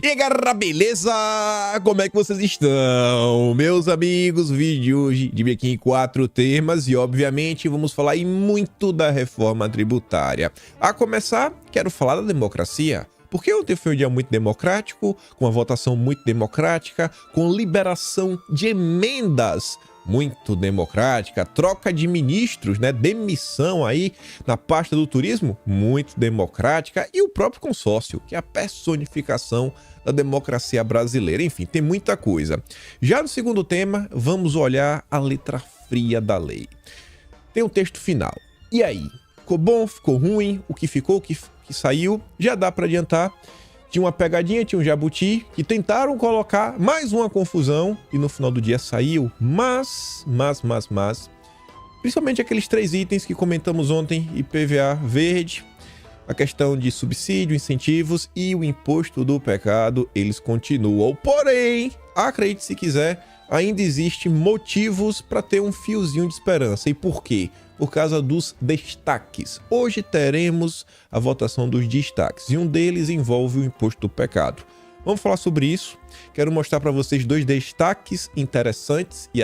E aí, galera, beleza? Como é que vocês estão? Meus amigos, vídeo hoje de aqui em 4 temas e, obviamente, vamos falar aí muito da reforma tributária. A começar, quero falar da democracia. Porque ontem foi um dia muito democrático, com uma votação muito democrática, com liberação de emendas muito democrática, troca de ministros, né, demissão aí na pasta do turismo, muito democrática, e o próprio consórcio, que é a personificação da democracia brasileira. Enfim, tem muita coisa. Já no segundo tema, vamos olhar a letra fria da lei. Tem um texto final. E aí? Ficou bom? Ficou ruim? O que ficou? O que saiu? Já dá para adiantar. Tinha uma pegadinha, tinha um jabuti, que tentaram colocar mais uma confusão e no final do dia saiu. Mas, principalmente aqueles 3 itens que comentamos ontem, IPVA verde, a questão de subsídio, incentivos e o imposto do pecado, eles continuam. Porém, acredite se quiser, ainda existe motivos para ter um fiozinho de esperança. E por quê? Por causa dos destaques. Hoje teremos a votação dos destaques e um deles envolve o imposto do pecado. Vamos falar sobre isso. Quero mostrar para vocês 2 destaques interessantes e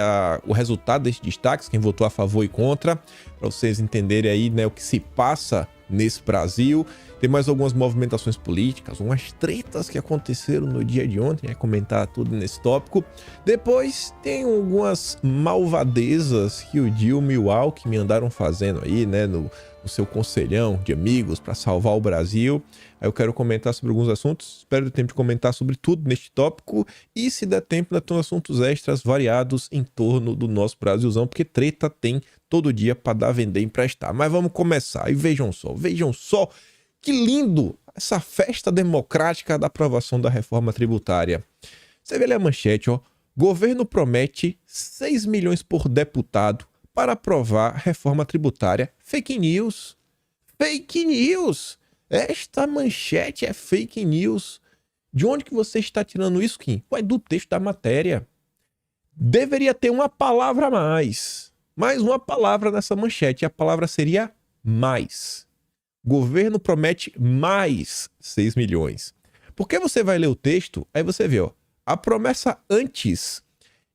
o resultado desses destaques, quem votou a favor e contra, para vocês entenderem aí, né, o que se passa nesse Brasil. Tem mais algumas movimentações políticas, umas tretas que aconteceram no dia de ontem, comentar tudo nesse tópico. Depois tem algumas malvadezas que o Dilma e o Alckmin andaram fazendo aí, né, no seu conselhão de amigos para salvar o Brasil. Aí eu quero comentar sobre alguns assuntos, espero ter tempo de comentar sobre tudo neste tópico e, se der tempo, ainda tem assuntos extras variados em torno do nosso Brasilzão, porque treta tem todo dia para dar, vender e emprestar. Mas vamos começar. E vejam só que lindo essa festa democrática da aprovação da reforma tributária. Você vê ali a manchete, ó. Governo promete 6 milhões por deputado para aprovar reforma tributária. Fake news. Fake news. Esta manchete é fake news. De onde que você está tirando isso, Kim? Ué, do texto da matéria. Deveria ter uma palavra a mais. Mais uma palavra nessa manchete. E a palavra seria mais. Governo promete mais 6 milhões. Porque você vai ler o texto, aí você vê, ó, a promessa antes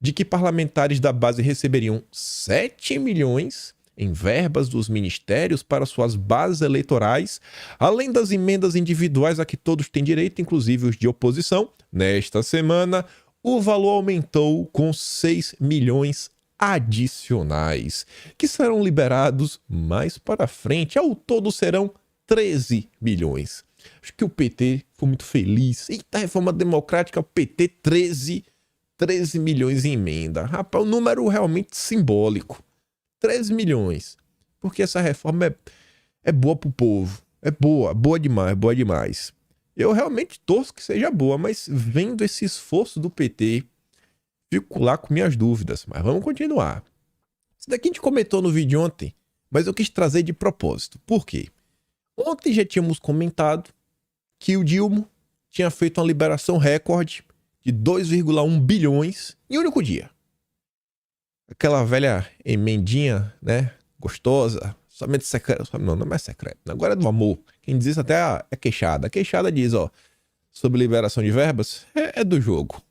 de que parlamentares da base receberiam 7 milhões em verbas dos ministérios para suas bases eleitorais, além das emendas individuais a que todos têm direito, inclusive os de oposição. Nesta semana, o valor aumentou com 6 milhões adicionais, que serão liberados mais para frente. Ao todo serão 13 milhões. Acho que o PT ficou muito feliz. Eita, reforma democrática, o PT 13 milhões em emenda. Rapaz, o número realmente simbólico. 13 milhões. Porque essa reforma é boa pro povo. É boa demais. Eu realmente torço que seja boa, mas vendo esse esforço do PT, fico lá com minhas dúvidas. Mas vamos continuar. Isso daqui a gente comentou no vídeo ontem, mas eu quis trazer de propósito. Por quê? Ontem já tínhamos comentado que o Dilma tinha feito uma liberação recorde de 2,1 bilhões em um único dia. Aquela velha emendinha, né, gostosa, somente secreta. Não é secreto, agora é do amor. Quem diz isso até é queixada. A queixada diz, ó, sobre liberação de verbas, é do jogo.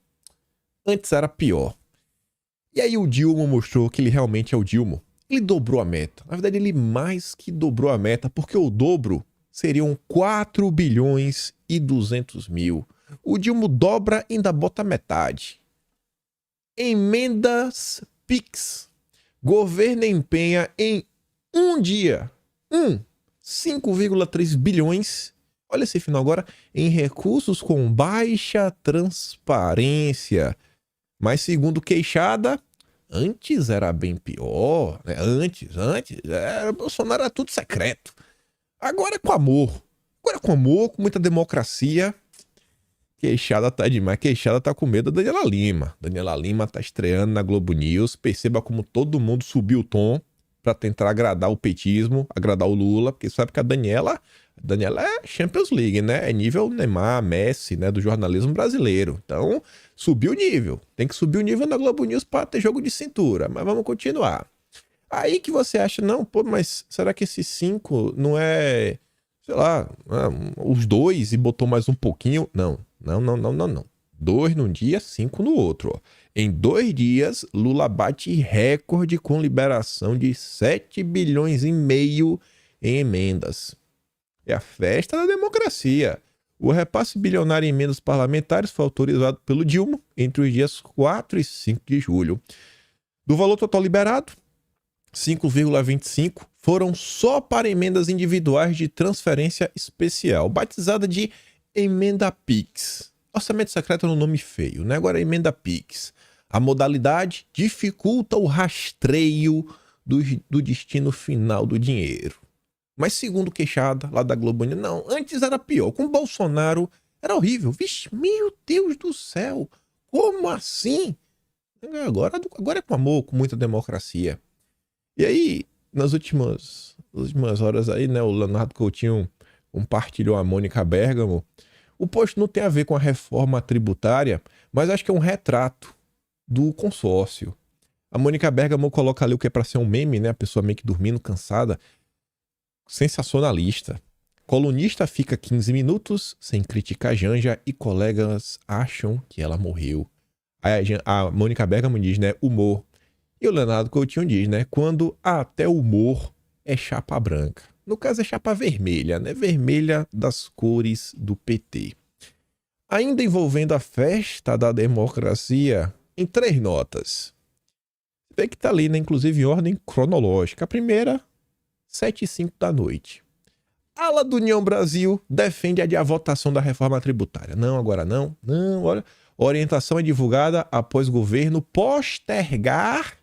Antes era pior. E aí o Dilma mostrou que ele realmente é o Dilma. Ele dobrou a meta. Na verdade, ele mais que dobrou a meta, porque o dobro seriam 4 bilhões e 200 mil. O Dilma dobra e ainda bota metade. Emendas PIX. Governo empenha em um dia 5,3 bilhões. Olha esse final agora. Em recursos com baixa transparência. Mas segundo queixada, antes era bem pior, né? Antes, Bolsonaro era tudo secreto. Agora é com amor. Com muita democracia. Queixada tá demais. Queixada tá com medo da Daniela Lima. Daniela Lima tá estreando na Globo News. Perceba como todo mundo subiu o tom pra tentar agradar o petismo, agradar o Lula, porque sabe que a Daniela é Champions League, né? É nível Neymar, Messi, né? Do jornalismo brasileiro. Então, subiu o nível. Tem que subir o nível na Globo News para ter jogo de cintura. Mas vamos continuar. Aí que você acha, não, pô, mas será que esses 5 não é, sei lá, os 2 e botou mais um pouquinho? Não. Não, não, não, não, não. 2 num dia, 5 no outro. Ó. Em 2 dias, Lula bate recorde com liberação de 7 bilhões e meio em emendas. É a festa da democracia. O repasse bilionário em emendas parlamentares foi autorizado pelo Dilma entre os dias 4 e 5 de julho. Do valor total liberado, 5,25 foram só para emendas individuais de transferência especial, batizada de Emenda Pix. Orçamento secreto é um nome feio, né? Agora é Emenda Pix. A modalidade dificulta o rastreio do destino final do dinheiro. Mas segundo queixada lá da Globo, não, antes era pior. Com Bolsonaro era horrível. Vixe, meu Deus do céu, como assim? Agora é com amor, com muita democracia. E aí, nas últimas horas aí, né, o Leonardo Coutinho compartilhou a Mônica Bergamo. O post não tem a ver com a reforma tributária, mas acho que é um retrato do consórcio. A Mônica Bergamo coloca ali o que é para ser um meme, né? A pessoa meio que dormindo, cansada. Sensacionalista. Colunista fica 15 minutos sem criticar Janja e colegas acham que ela morreu. A Mônica Bergamo diz, né? Humor. E o Leonardo Coutinho diz, né? Quando até o humor é chapa branca. No caso é chapa vermelha, né? Vermelha das cores do PT. Ainda envolvendo a festa da democracia, em 3 notas. Vê que tá ali, né? Inclusive em ordem cronológica. A primeira, 7h05 da noite. Ala do União Brasil defende a votação da reforma tributária. Não, agora não. Não, olha. Orientação é divulgada após governo postergar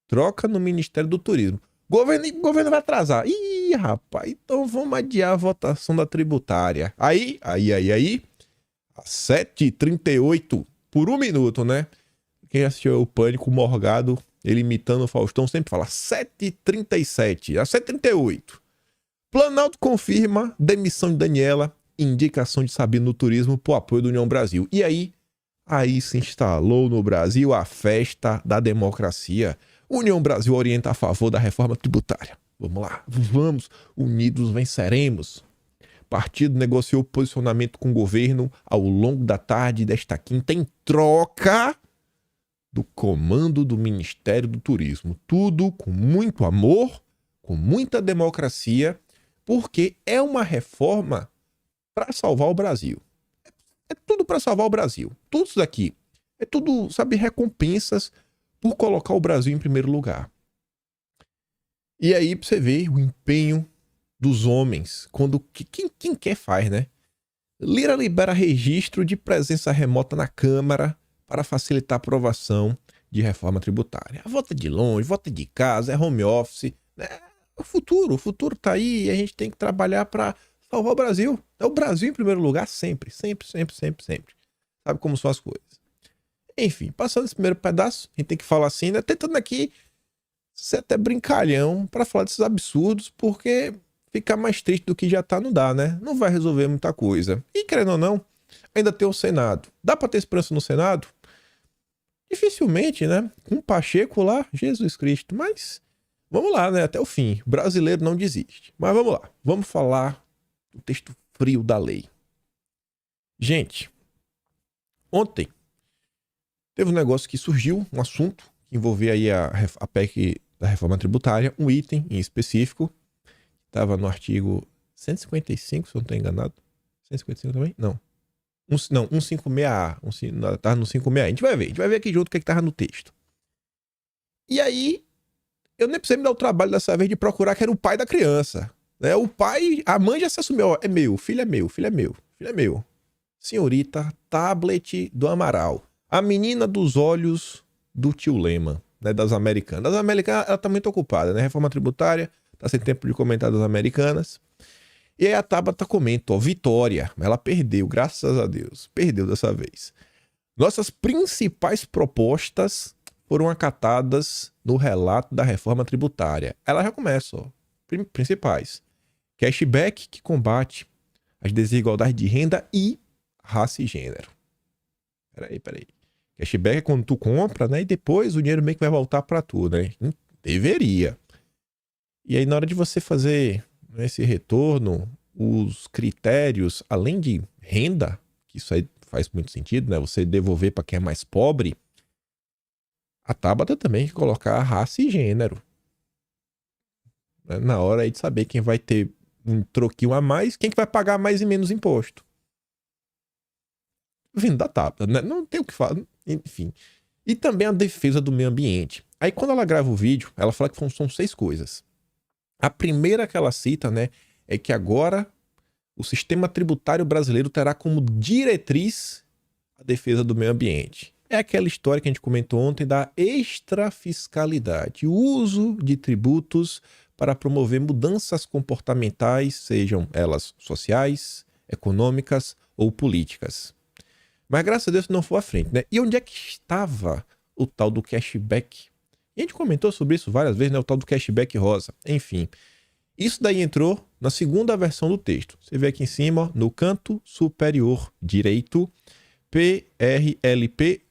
troca no Ministério do Turismo. Governo vai atrasar. Ih, rapaz, então vamos adiar a votação da tributária. Aí, às 7h38, por 1 minuto, né? Quem assistiu o Pânico, o Morgado, ele imitando o Faustão, sempre fala 7h37, às 7h38. Planalto confirma demissão de Daniela, indicação de Sabino no turismo por apoio do União Brasil. E aí se instalou no Brasil a festa da democracia. União Brasil orienta a favor da reforma tributária. Vamos lá, vamos, unidos venceremos. Partido negociou posicionamento com o governo ao longo da tarde desta quinta em troca do comando do Ministério do Turismo. Tudo com muito amor, com muita democracia, porque é uma reforma para salvar o Brasil. É tudo para salvar o Brasil. Tudo isso daqui. É tudo, sabe, recompensas por colocar o Brasil em primeiro lugar. E aí você vê o empenho dos homens. Quando quem quer faz, né? Lira libera registro de presença remota na Câmara para facilitar a aprovação de reforma tributária. Vota de longe, vota de casa, é home office. Né? O futuro tá aí e a gente tem que trabalhar para salvar o Brasil. É o Brasil em primeiro lugar sempre. Sempre. Sabe como são as coisas. Enfim, passando esse primeiro pedaço, a gente tem que falar assim, né? Tentando aqui ser até brincalhão para falar desses absurdos, porque ficar mais triste do que já tá não dá, né? Não vai resolver muita coisa. E querendo ou não, ainda tem o Senado. Dá para ter esperança no Senado? Dificilmente, né? Com Pacheco lá, Jesus Cristo. Mas vamos lá, né? Até o fim. O brasileiro não desiste. Mas vamos lá. Vamos falar do texto frio da lei. Gente, ontem teve um negócio que surgiu, um assunto que envolvia aí a PEC da reforma tributária, um item em específico. Estava no artigo 155, se eu não estou enganado. 155 também? Não. 156A. Estava no 56A. A gente vai ver aqui junto o que estava no texto. E aí, eu nem precisei me dar o trabalho dessa vez de procurar que era o pai da criança. Né? O pai, a mãe já se assumiu. Ó, é meu, filho é meu. Senhorita Tablet do Amaral. A menina dos olhos do tio Lema, né, das americanas. Das americanas, ela tá muito ocupada, né? Reforma tributária, tá sem tempo de comentar das americanas. E aí a Tabata comenta, ó, vitória. Ela perdeu, graças a Deus. Perdeu dessa vez. Nossas principais propostas foram acatadas no relato da reforma tributária. Ela já começa, ó. Principais. Cashback que combate as desigualdades de renda e raça e gênero. Peraí. Cashback é quando tu compra, né? E depois o dinheiro meio que vai voltar pra tu, né? Deveria. E aí na hora de você fazer esse retorno, os critérios, além de renda, que isso aí faz muito sentido, né? Você devolver para quem é mais pobre. A Tabata também tem que colocar raça e gênero. Na hora aí de saber quem vai ter um troquinho a mais, quem que vai pagar mais e menos imposto. Vindo da Tabata, né? Não tem o que falar, enfim. E também a defesa do meio ambiente. Aí quando ela grava o vídeo, ela fala que são 6 coisas. A primeira que ela cita, né, é que agora o sistema tributário brasileiro terá como diretriz a defesa do meio ambiente. É aquela história que a gente comentou ontem da extrafiscalidade, o uso de tributos para promover mudanças comportamentais, sejam elas sociais, econômicas ou políticas. Mas graças a Deus não foi à frente, né? E onde é que estava o tal do cashback? E a gente comentou sobre isso várias vezes, né? O tal do cashback rosa. Enfim, isso daí entrou na segunda versão do texto. Você vê aqui em cima, ó, no canto superior direito, PRLP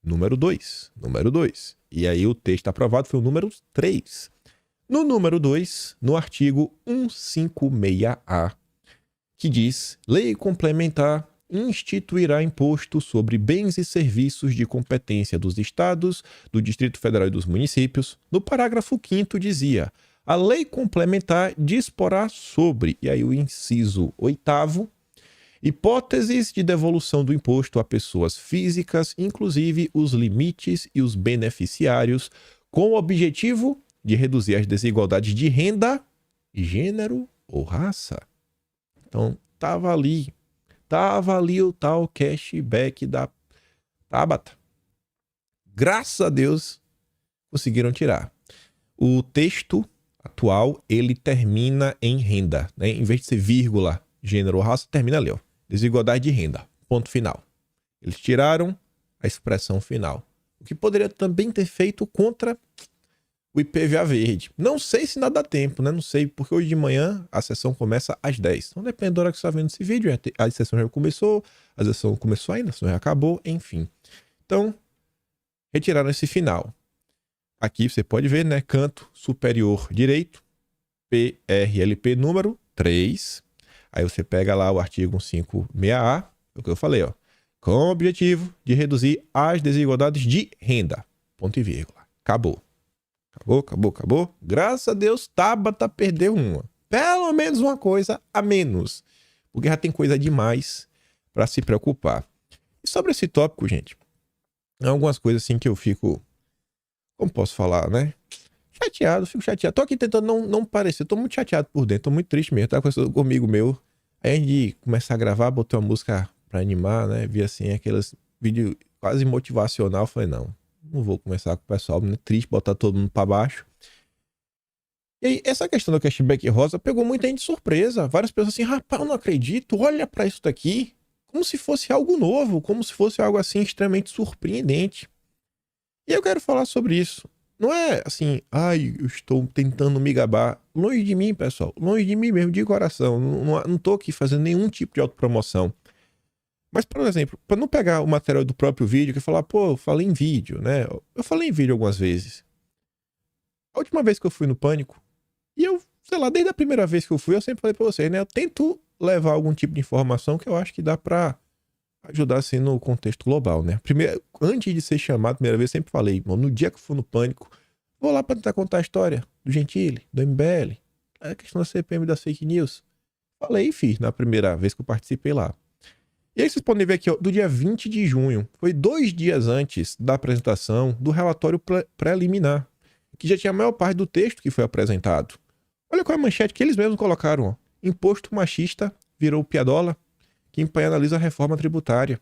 número 2. Número 2. E aí o texto aprovado foi o número 3. No número 2, no artigo 156A, que diz: Lei complementar instituirá imposto sobre bens e serviços de competência dos estados, do Distrito Federal e dos municípios. No parágrafo 5º dizia: a lei complementar disporá sobre, e aí o inciso 8º, hipóteses de devolução do imposto a pessoas físicas, inclusive os limites e os beneficiários, com o objetivo de reduzir as desigualdades de renda, gênero ou raça. Então, Tava ali o tal cashback da Tabata. Graças a Deus, conseguiram tirar. O texto atual, ele termina em renda, né? Em vez de ser vírgula, gênero ou raça, termina ali, ó. Desigualdade de renda, ponto final. Eles tiraram a expressão final. O que poderia também ter feito contra o IPVA verde. Não sei se ainda dá tempo, né? Não sei, porque hoje de manhã a sessão começa às 10. Então depende da hora que você está vendo esse vídeo. A sessão já começou, a sessão não começou ainda, a sessão já acabou, enfim. Então, retiraram esse final. Aqui você pode ver, né? Canto superior direito, PRLP número 3. Aí você pega lá o artigo 156A, é o que eu falei, ó. Com o objetivo de reduzir as desigualdades de renda. Ponto e vírgula. Acabou. Acabou. Graças a Deus, Tabata perdeu uma. Pelo menos uma coisa a menos. Porque já tem coisa demais para se preocupar. E sobre esse tópico, gente, algumas coisas assim que eu fico, como posso falar, né? Fico chateado. Tô aqui tentando não parecer. Tô muito chateado por dentro. Tô muito triste mesmo. Tá conversando com um amigo meu. Aí a gente começar a gravar, botei uma música pra animar, né? Vi assim, aqueles vídeos quase motivacional. Falei, não vou começar com o pessoal, né? Triste, botar todo mundo pra baixo. E aí, essa questão do cashback rosa pegou muita gente de surpresa. Várias pessoas assim, rapaz, eu não acredito. Olha pra isso daqui. Como se fosse algo novo. Como se fosse algo assim extremamente surpreendente. E eu quero falar sobre isso. Não é assim, eu estou tentando me gabar. Longe de mim, pessoal. Longe de mim mesmo, de coração. Não tô aqui fazendo nenhum tipo de autopromoção. Mas, por exemplo, para não pegar o material do próprio vídeo, que falar, eu falei em vídeo, né? Eu falei em vídeo algumas vezes. A última vez que eu fui no Pânico, e eu, sei lá, desde a primeira vez que eu fui, eu sempre falei pra vocês, né? Eu tento levar algum tipo de informação que eu acho que dá pra ajudar, assim, no contexto global, né? Antes de ser chamado, a primeira vez, eu sempre falei, no dia que eu for no Pânico, vou lá pra tentar contar a história do Gentili, do MBL, a questão da CPM das fake news. Falei e fiz na primeira vez que eu participei lá. E aí vocês podem ver aqui, ó, do dia 20 de junho, foi 2 dias antes da apresentação do relatório preliminar, que já tinha a maior parte do texto que foi apresentado. Olha qual é a manchete que eles mesmos colocaram, ó. Imposto machista virou piadola, que analisa a reforma tributária.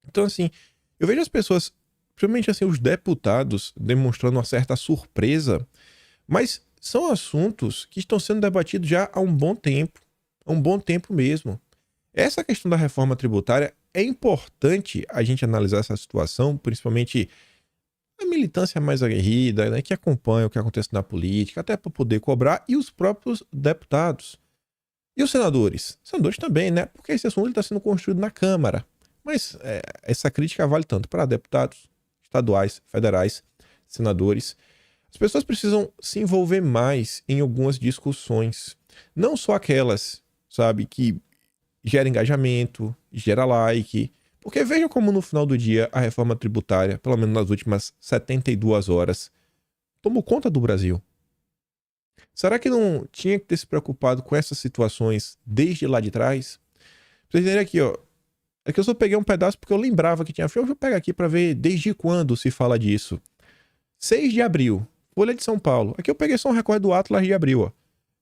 Então, assim, eu vejo as pessoas, principalmente assim, os deputados, demonstrando uma certa surpresa, mas são assuntos que estão sendo debatidos já há um bom tempo mesmo. Essa questão da reforma tributária, é importante a gente analisar essa situação, principalmente a militância mais aguerrida, né, que acompanha o que acontece na política, até para poder cobrar, e os próprios deputados. E os senadores? Senadores também, né? Porque esse assunto está sendo construído na Câmara. Mas essa crítica vale tanto para deputados estaduais, federais, senadores. As pessoas precisam se envolver mais em algumas discussões. Não só aquelas, sabe, que gera engajamento, gera like. Porque veja como no final do dia a reforma tributária, pelo menos nas últimas 72 horas, tomou conta do Brasil. Será que não tinha que ter se preocupado com essas situações desde lá de trás? Pra vocês entenderem aqui, ó. É que eu só peguei um pedaço porque eu lembrava que tinha. Eu vou pegar aqui para ver desde quando se fala disso. 6 de abril, Folha de São Paulo. Aqui eu peguei só um recorte do Atlas de abril, ó.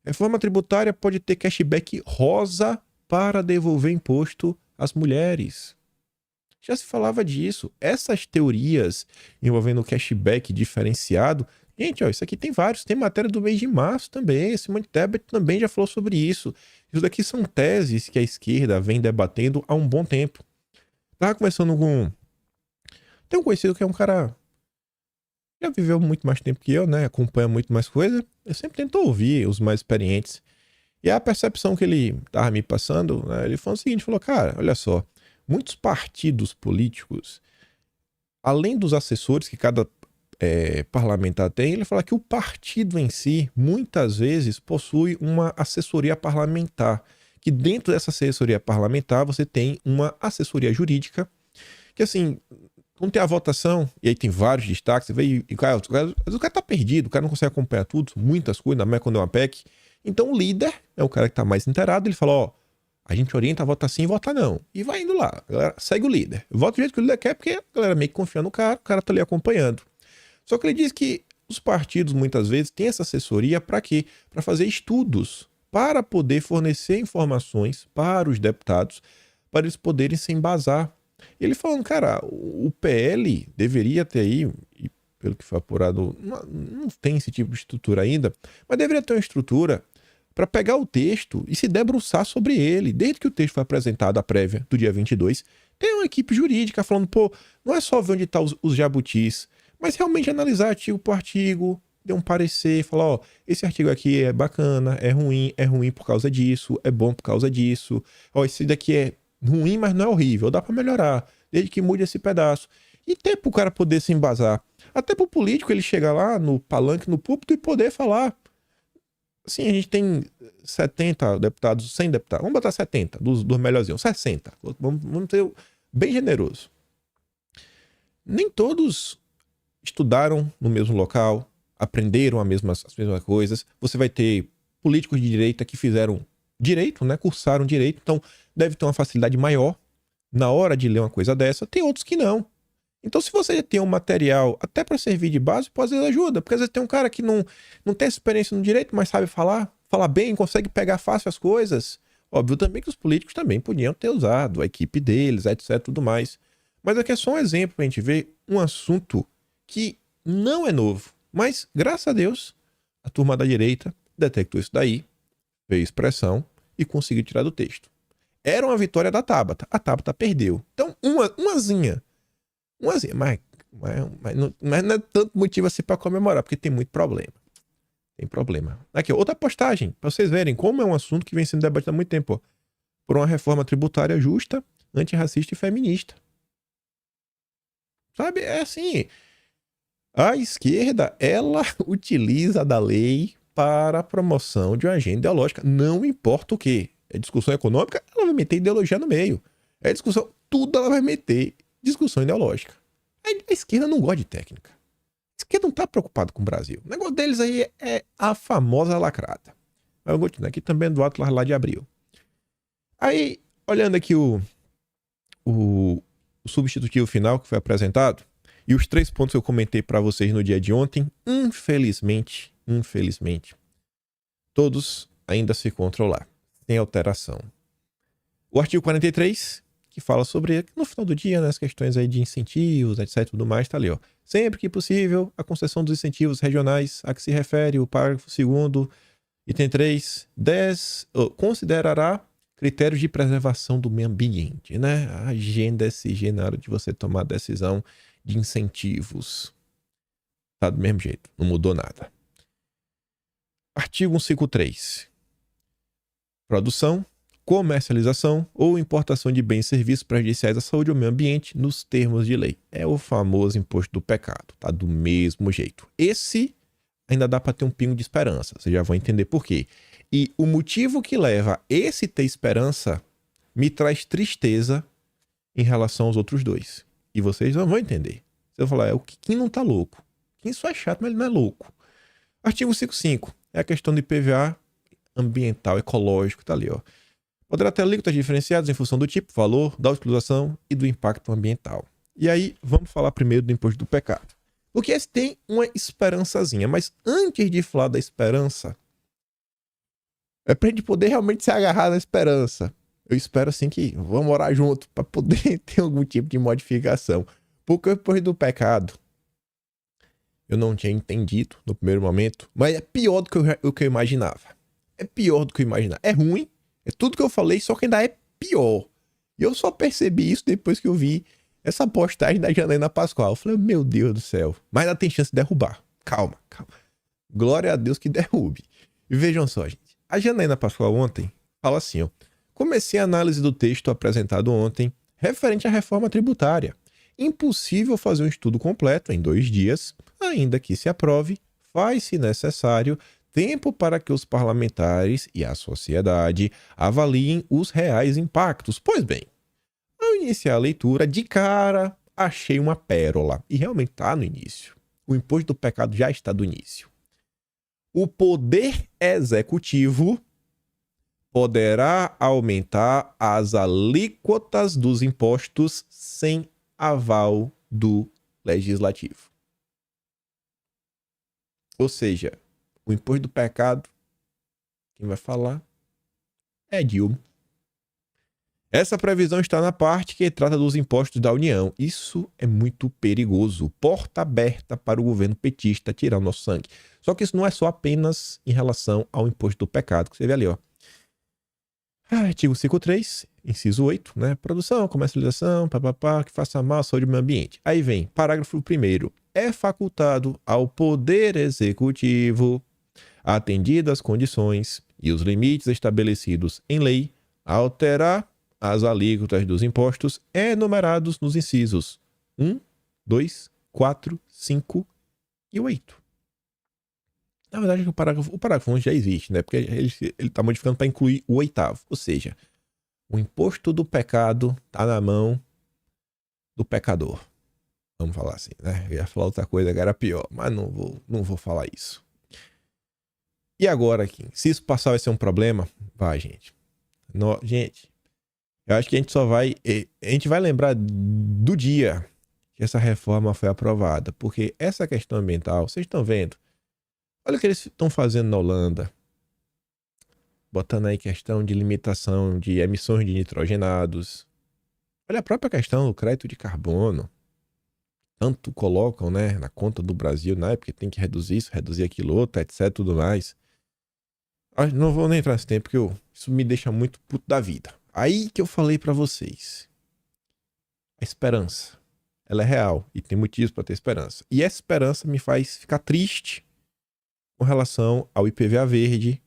Reforma tributária pode ter cashback rosa para devolver imposto às mulheres. Já se falava disso. Essas teorias envolvendo cashback diferenciado. Gente, ó, isso aqui tem vários. Tem matéria do mês de março também. Simone Tebet também já falou sobre isso. Isso daqui são teses que a esquerda vem debatendo há um bom tempo. Tava conversando com... Tem um conhecido que é um cara... Já viveu muito mais tempo que eu, né? Acompanha muito mais coisa. Eu sempre tento ouvir os mais experientes. E a percepção que ele tava me passando, né? Ele falou o seguinte, falou, cara, olha só. Muitos partidos políticos, além dos assessores que cada parlamentar tem, ele fala que o partido em si, muitas vezes, possui uma assessoria parlamentar. Que dentro dessa assessoria parlamentar, você tem uma assessoria jurídica, que assim, quando tem a votação, e aí tem vários destaques, você vê, o cara tá perdido, o cara não consegue acompanhar tudo, muitas coisas, ainda mais quando é uma PEC. Então o líder é o cara que tá mais inteirado, ele fala, ó, a gente orienta a votar sim e votar não. E vai indo lá, a galera segue o líder. Vota do jeito que o líder quer, porque a galera meio que confia no cara, o cara tá ali acompanhando. Só que ele diz que os partidos, muitas vezes, têm essa assessoria para quê? Para fazer estudos, para poder fornecer informações para os deputados, para eles poderem se embasar. Ele falando, cara, o PL deveria ter aí, e pelo que foi apurado, não tem esse tipo de estrutura ainda, mas deveria ter uma estrutura para pegar o texto e se debruçar sobre ele. Desde que o texto foi apresentado, a prévia do dia 22, tem uma equipe jurídica falando, pô, não é só ver onde estão os jabutis, mas realmente analisar artigo por artigo, dar um parecer, falar, ó, esse artigo aqui é bacana, é ruim por causa disso, é bom por causa disso, ó, esse daqui é ruim, mas não é horrível, dá para melhorar, desde que mude esse pedaço. E ter pro cara poder se embasar. Até pro político ele chegar lá no palanque, no púlpito e poder falar. Assim, a gente tem 70 deputados, 100 deputados, vamos botar 70 dos melhorzinhos, 60, vamos ter bem generoso. Nem todos estudaram no mesmo local, aprenderam as mesmas coisas. Você vai ter políticos de direita que fizeram direito, né? Cursaram direito, então deve ter uma facilidade maior na hora de ler uma coisa dessa. Tem outros que não. Então, se você tem um material até para servir de base, pode ser ajuda. Porque às vezes tem um cara que não tem experiência no direito, mas sabe falar bem, consegue pegar fácil as coisas. Óbvio também que os políticos também podiam ter usado a equipe deles, etc, tudo mais. Mas aqui é só um exemplo pra gente ver um assunto que não é novo. Mas, graças a Deus, a turma da direita detectou isso daí, fez pressão e conseguiu tirar do texto. Era uma vitória da Tabata. A Tabata perdeu. Então, umazinha, mas não é tanto motivo assim para comemorar, porque tem muito problema. Tem problema. Aqui, outra postagem, para vocês verem como é um assunto que vem sendo debatido há muito tempo. Ó, por uma reforma tributária justa, antirracista e feminista. Sabe, é assim, a esquerda, ela utiliza da lei para a promoção de uma agenda ideológica. Não importa o quê. É discussão econômica, ela vai meter ideologia no meio. É discussão, tudo ela vai meter discussão ideológica. A esquerda não gosta de técnica. A esquerda não está preocupada com o Brasil. O negócio deles aí é a famosa lacrada. Mas eu vou continuar aqui também do Atlas lá de abril. Aí, olhando aqui o substitutivo final que foi apresentado, e os 3 pontos que eu comentei para vocês no dia de ontem, infelizmente, todos ainda se encontram lá, sem alteração. O artigo 43, que fala sobre, no final do dia, né, as questões aí de incentivos, etc, tudo mais, tá ali, ó. Sempre que possível, a concessão dos incentivos regionais a que se refere o parágrafo 2º, item 3, considerará critérios de preservação do meio ambiente, né? A agenda SG na hora de você tomar a decisão de incentivos. Tá do mesmo jeito, não mudou nada. Artigo 153. Produção, comercialização ou importação de bens e serviços prejudiciais à saúde ou meio ambiente nos termos de lei. É o famoso imposto do pecado, tá do mesmo jeito. Esse ainda dá para ter um pingo de esperança, vocês já vão entender por quê. E o motivo que leva esse ter esperança me traz tristeza em relação aos outros dois. E vocês não vão entender. Você vai falar, o Kim não tá louco. Kim só é chato, mas ele não é louco. Artigo 55. É a questão de IPVA ambiental, ecológico, tá ali, ó. Poderá ter alíquotas diferenciadas em função do tipo, valor, da utilização e do impacto ambiental. E aí, vamos falar primeiro do imposto do pecado. Porque esse tem uma esperançazinha, mas antes de falar da esperança, é pra gente poder realmente se agarrar na esperança. Eu espero assim que vamos morar junto para poder ter algum tipo de modificação. Porque o imposto do pecado, eu não tinha entendido no primeiro momento, mas é pior do que eu imaginava. É pior do que eu imaginava. É ruim, é tudo que eu falei, só que ainda é pior. E eu só percebi isso depois que eu vi essa postagem da Janaína Pascoal. Eu falei, meu Deus do céu. Mas ainda tem chance de derrubar. Calma, calma. Glória a Deus que derrube. E vejam só, gente. A Janaína Pascoal ontem fala assim, ó. Comecei a análise do texto apresentado ontem, referente à reforma tributária. Impossível fazer um estudo completo em 2 dias, ainda que se aprove, faz-se necessário tempo para que os parlamentares e a sociedade avaliem os reais impactos. Pois bem, ao iniciar a leitura, de cara, achei uma pérola. E realmente está no início. O imposto do pecado já está do início. O poder executivo poderá aumentar as alíquotas dos impostos sem aval do legislativo. Ou seja, o imposto do pecado, quem vai falar é Dilma. Essa previsão está na parte que trata dos impostos da União. Isso é muito perigoso. Porta aberta para o governo petista tirar o nosso sangue. Só que isso não é só apenas em relação ao imposto do pecado, que você vê ali, ó. Artigo 53, inciso 8, né? Produção, comercialização, papapá, que faça mal à saúde do meio ambiente. Aí vem, parágrafo 1º. É facultado ao Poder Executivo, atendidas as condições e os limites estabelecidos em lei, alterar as alíquotas dos impostos enumerados nos incisos 1, 2, 4, 5 e 8. Na verdade, o parágrafo 11 já existe, né? Porque ele está modificando para incluir o 8º. Ou seja, o imposto do pecado está na mão do pecador. Vamos falar assim, né? Eu ia falar outra coisa que era pior, mas não vou falar isso. E agora, aqui, se isso passar vai ser um problema? Vai, gente. Gente, eu acho que a gente vai lembrar do dia que essa reforma foi aprovada. Porque essa questão ambiental, vocês estão vendo? Olha o que eles estão fazendo na Holanda. Botando aí questão de limitação de emissões de nitrogenados. Olha a própria questão do crédito de carbono. Tanto colocam, né, na conta do Brasil, né, porque tem que reduzir isso, reduzir aquilo outro, etc, tudo mais. Não vou nem entrar nesse tempo, porque isso me deixa muito puto da vida. Aí que eu falei pra vocês. A esperança, ela é real e tem motivos para ter esperança. E essa esperança me faz ficar triste com relação ao IPVA verde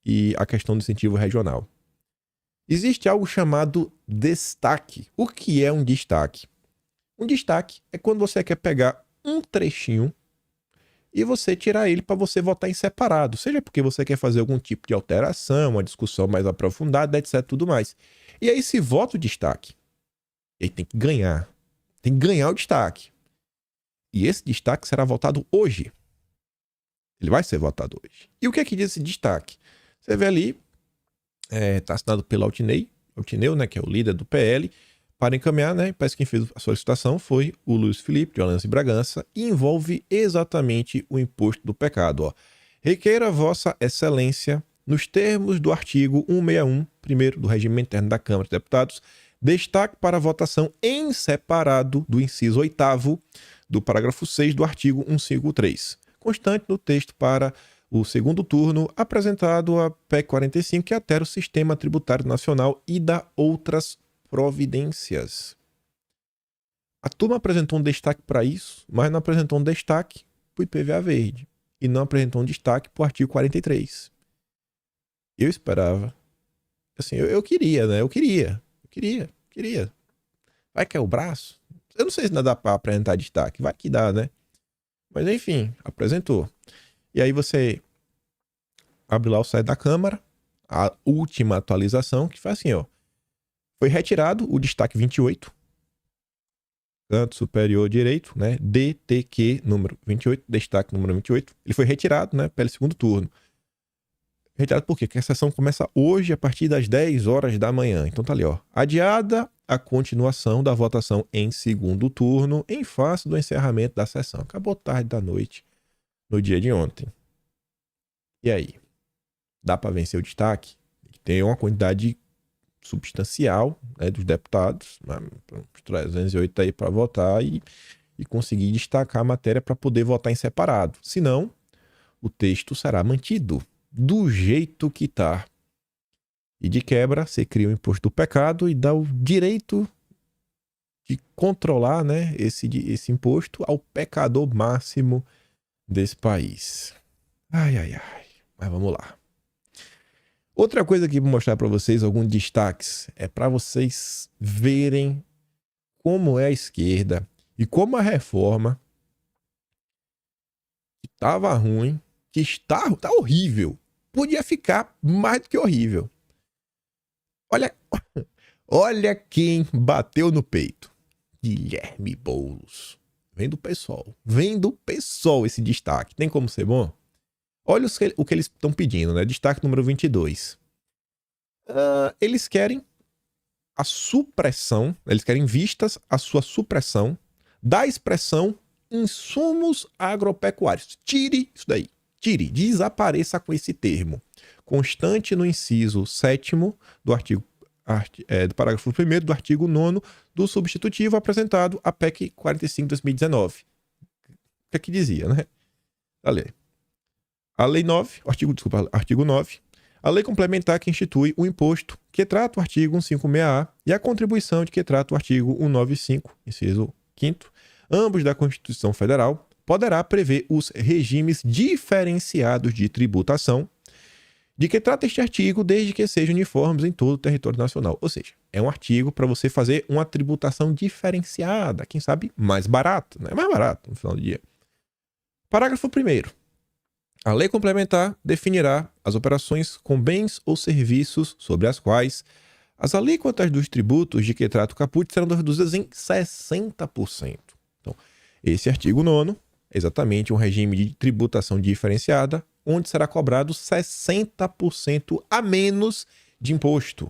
e a questão do incentivo regional. Existe algo chamado destaque. O que é um destaque? Um destaque é quando você quer pegar um trechinho e você tirar ele para você votar em separado. Seja porque você quer fazer algum tipo de alteração, uma discussão mais aprofundada, etc, tudo mais. E aí se vota o destaque. Ele tem que ganhar. Tem que ganhar o destaque. E esse destaque será votado hoje. Ele vai ser votado hoje. E o que é que diz esse destaque? Você vê ali, está assinado pelo Altineu, né, que é o líder do PL, para encaminhar, né, parece que quem fez a solicitação foi o Luiz Felipe, de Orleans e Bragança, e envolve exatamente o imposto do pecado. Ó. Requeira Vossa Excelência, nos termos do artigo 161, primeiro do Regimento Interno da Câmara dos Deputados, destaque para a votação em separado do inciso 8º do parágrafo 6 do artigo 153. Constante no texto para o segundo turno, apresentado a PEC 45, que altera o sistema tributário nacional e dá outras providências. A turma apresentou um destaque para isso, mas não apresentou um destaque para o IPVA verde. E não apresentou um destaque para o artigo 43. Eu esperava. Assim, eu queria, né? Eu queria. Vai que é o braço? Eu não sei se dá para apresentar destaque. Vai que dá, né? Mas enfim, apresentou. E aí você abre lá o site da Câmara, a última atualização, que faz assim, ó. Foi retirado o destaque 28, canto superior direito, né? DTQ número 28, destaque número 28. Ele foi retirado, né? Pelo segundo turno. Retirado por quê? Porque a sessão começa hoje a partir das 10 horas da manhã. Então tá ali, ó. Adiada a continuação da votação em segundo turno em face do encerramento da sessão. Acabou tarde da noite no dia de ontem. E aí? Dá para vencer o destaque? Tem uma quantidade substancial, né, dos deputados, uns 308 aí para votar e conseguir destacar a matéria para poder votar em separado. Senão, o texto será mantido do jeito que está. E de quebra, você cria o imposto do pecado e dá o direito de controlar, né, esse imposto ao pecador máximo desse país. Ai, ai, ai. Mas vamos lá. Outra coisa que eu vou mostrar para vocês, alguns destaques, é para vocês verem como é a esquerda e como a reforma que estava ruim, que está horrível, podia ficar mais do que horrível. Olha quem bateu no peito. Guilherme Boulos. Vem do PSOL esse destaque. Tem como ser bom? Olha o que eles estão pedindo, né? Destaque número 22. Eles querem a supressão, eles querem vistas a sua supressão da expressão insumos agropecuários. Tire isso daí. Tire, desapareça com esse termo. Constante no inciso 7º do artigo do parágrafo 1º do artigo 9º do substitutivo apresentado à PEC 45/2019. O que é que dizia, né? Olha. A Lei 9, artigo 9, a lei complementar que institui o imposto que trata o artigo 156A e a contribuição de que trata o artigo 195, inciso 5º, ambos da Constituição Federal, poderá prever os regimes diferenciados de tributação de que trata este artigo desde que sejam uniformes em todo o território nacional. Ou seja, é um artigo para você fazer uma tributação diferenciada, quem sabe mais barato, né? Mais barato no final do dia. Parágrafo 1º. A lei complementar definirá as operações com bens ou serviços sobre as quais as alíquotas dos tributos de que trata o caput serão reduzidas em 60%. Então, esse artigo 9º é exatamente um regime de tributação diferenciada, onde será cobrado 60% a menos de imposto.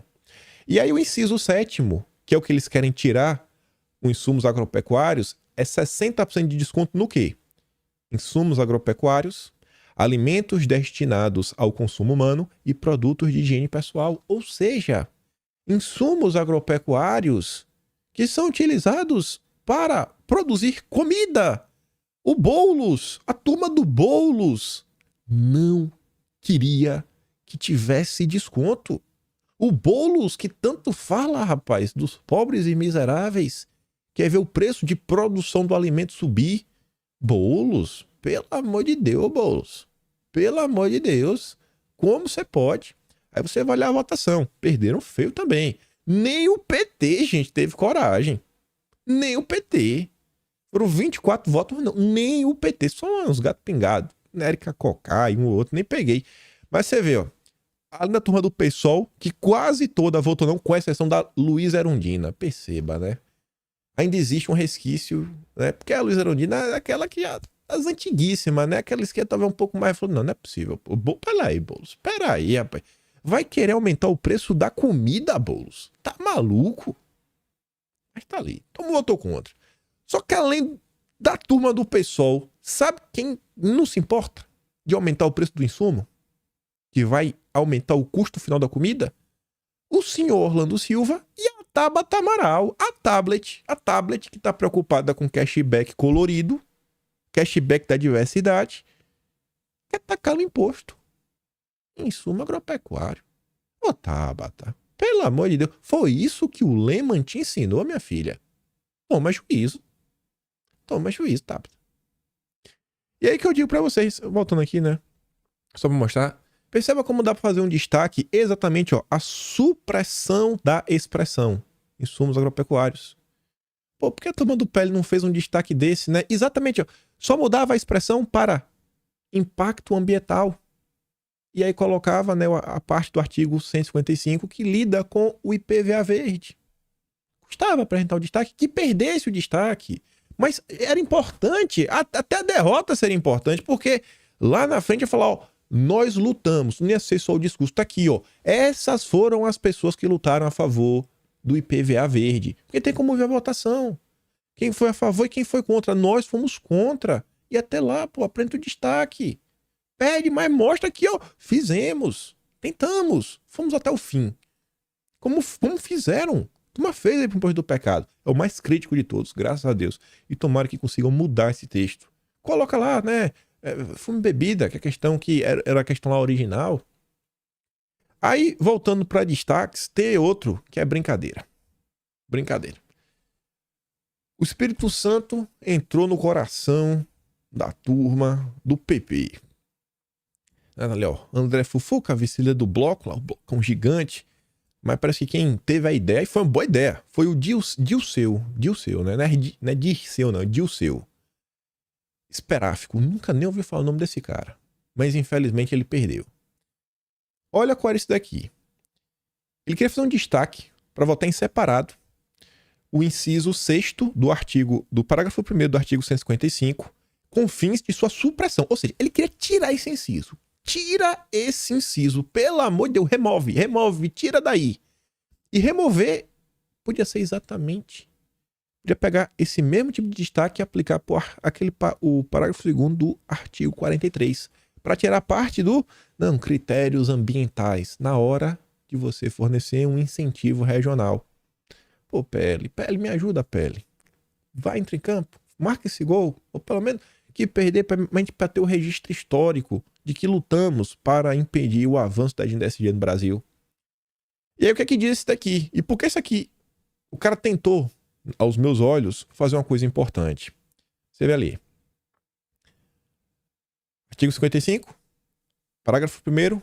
E aí o inciso 7º, que é o que eles querem tirar, os insumos agropecuários, é 60% de desconto no quê? Insumos agropecuários, alimentos destinados ao consumo humano e produtos de higiene pessoal. Ou seja, insumos agropecuários que são utilizados para produzir comida. O Boulos, a turma do Boulos, não queria que tivesse desconto. O Boulos que tanto fala, rapaz, dos pobres e miseráveis, quer ver o preço de produção do alimento subir. Boulos, pelo amor de Deus, Boulos. Pelo amor de Deus, como você pode? Aí você vai olhar a votação. Perderam feio também. Nem o PT, gente, teve coragem. Nem o PT. Foram 24 votos, não. Nem o PT. Só uns gatos pingados. Érica Cocá e um ou outro, nem peguei. Mas você vê, ó. Ali na turma do PSOL, que quase toda votou não, com exceção da Luísa Erundina. Perceba, né? Ainda existe um resquício, né? Porque a Luísa Erundina é aquela que as antiguíssimas, né? Aquela esquerda tava um pouco mais falando, não é possível. Pera aí, Boulos. Pera aí, rapaz. Vai querer aumentar o preço da comida, Boulos? Tá maluco? Mas tá ali. Todo mundo votou contra. Só que além da turma do PSOL, sabe quem não se importa de aumentar o preço do insumo? Que vai aumentar o custo final da comida? O senhor Orlando Silva e a Tabata Amaral, a tablet que está preocupada com cashback colorido, cashback da diversidade, quer tacar no imposto. Insumo agropecuário. Ô Tabata, pelo amor de Deus, foi isso que o Lehman te ensinou, minha filha? Toma juízo. Toma juízo, Tabata. E aí que eu digo pra vocês, voltando aqui, né? Só pra mostrar. Perceba como dá pra fazer um destaque exatamente, ó, a supressão da expressão. Insumos agropecuários. Pô, por que a turma do PL não fez um destaque desse, né? Exatamente, ó. Só mudava a expressão para impacto ambiental. E aí colocava, né, a parte do artigo 155 que lida com o IPVA verde. Estava a apresentar o destaque, que perdesse o destaque. Mas era importante, até a derrota seria importante, porque lá na frente ia falar, ó, nós lutamos, não ia ser só o discurso, tá aqui, ó. Essas foram as pessoas que lutaram a favor do IPVA verde. Porque tem como ver a votação. Quem foi a favor e quem foi contra. Nós fomos contra. E até lá, pô, apresenta o destaque. Pede, mas mostra aqui, ó. Fizemos. Tentamos. Fomos até o fim. Como fizeram. Turma fez aí pro imposto do pecado. É o mais crítico de todos, graças a Deus. E tomara que consigam mudar esse texto. Coloca lá, né? Fumo e bebida, que é a questão que era a questão lá original. Aí, voltando para destaques, tem outro que é brincadeira. Brincadeira. O Espírito Santo entrou no coração da turma do PP. Ali, ó, André Fufuca, vice-líder do bloco, lá, o blocão gigante. Mas parece que quem teve a ideia, e foi uma boa ideia, foi o Dilceu, né? Não é Dirceu, não, Dilceu. Esperáfico, nunca nem ouvi falar o nome desse cara. Mas infelizmente ele perdeu. Olha qual era isso daqui. Ele queria fazer um destaque para votar em separado o inciso 6º do parágrafo 1º do artigo 155, com fins de sua supressão. Ou seja, ele queria tirar esse inciso. Tira esse inciso, pelo amor de Deus, remove, tira daí. E remover podia ser exatamente, podia pegar esse mesmo tipo de destaque e aplicar por o parágrafo 2º do artigo 43, para tirar parte critérios ambientais, na hora de você fornecer um incentivo regional. Pô, PL, me ajuda, PL. Vai, entra em campo, marca esse gol, ou pelo menos que perder para ter o registro histórico de que lutamos para impedir o avanço da agenda ESG no Brasil. E aí o que é que diz isso daqui? E por que isso aqui? O cara tentou, aos meus olhos, fazer uma coisa importante. Você vê ali. Artigo 55, parágrafo 1º,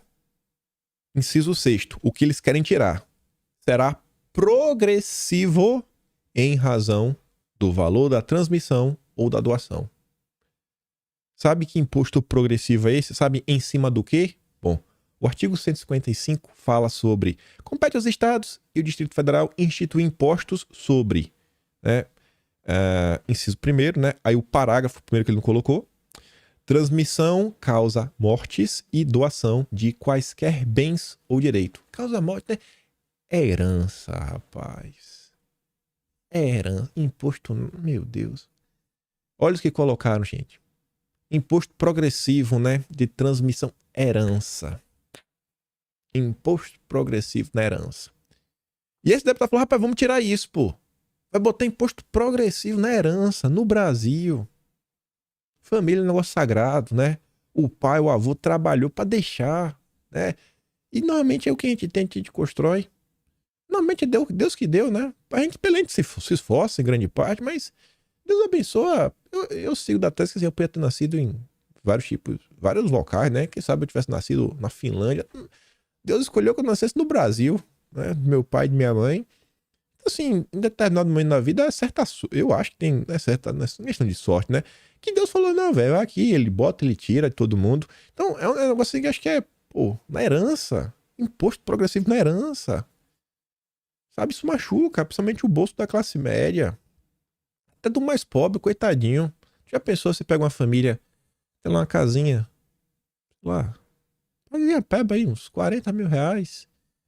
inciso 6º. O que eles querem tirar será progressivo em razão do valor da transmissão ou da doação. Sabe que imposto progressivo é esse? Sabe em cima do quê? Bom, o artigo 155 fala sobre compete aos estados e o Distrito Federal instituir impostos sobre, né, inciso 1º, né? Aí o parágrafo 1º que ele não colocou, transmissão causa mortes e doação de quaisquer bens ou direito. Causa morte, né? É herança, rapaz. É herança. Imposto, meu Deus. Olha os que colocaram, gente. Imposto progressivo, né? De transmissão, herança. Imposto progressivo na herança. E esse deputado falou, rapaz, vamos tirar isso, pô. Vai botar imposto progressivo na herança, no Brasil. Família é um negócio sagrado, né? O pai, o avô trabalhou para deixar, né? E normalmente é o que a gente constrói. Normalmente é Deus que deu, né? A gente se esforça em grande parte, mas Deus abençoa. Eu sigo da tese que eu podia ter nascido em vários locais, né? Quem sabe eu tivesse nascido na Finlândia. Deus escolheu que eu nascesse no Brasil, né? Meu pai e minha mãe. Então, assim, em determinado momento da vida, é certa. Eu acho que tem certa questão de sorte, né? Que Deus falou, não, velho, aqui, ele bota, ele tira de todo mundo. Então, é um negócio assim que acho que é, pô, na herança. Imposto progressivo na herança. Sabe, isso machuca, principalmente o bolso da classe média. Até do mais pobre, coitadinho. Já pensou, você pega uma família, tem lá uma casinha, lá, paguinha peba aí, uns 40 mil reais.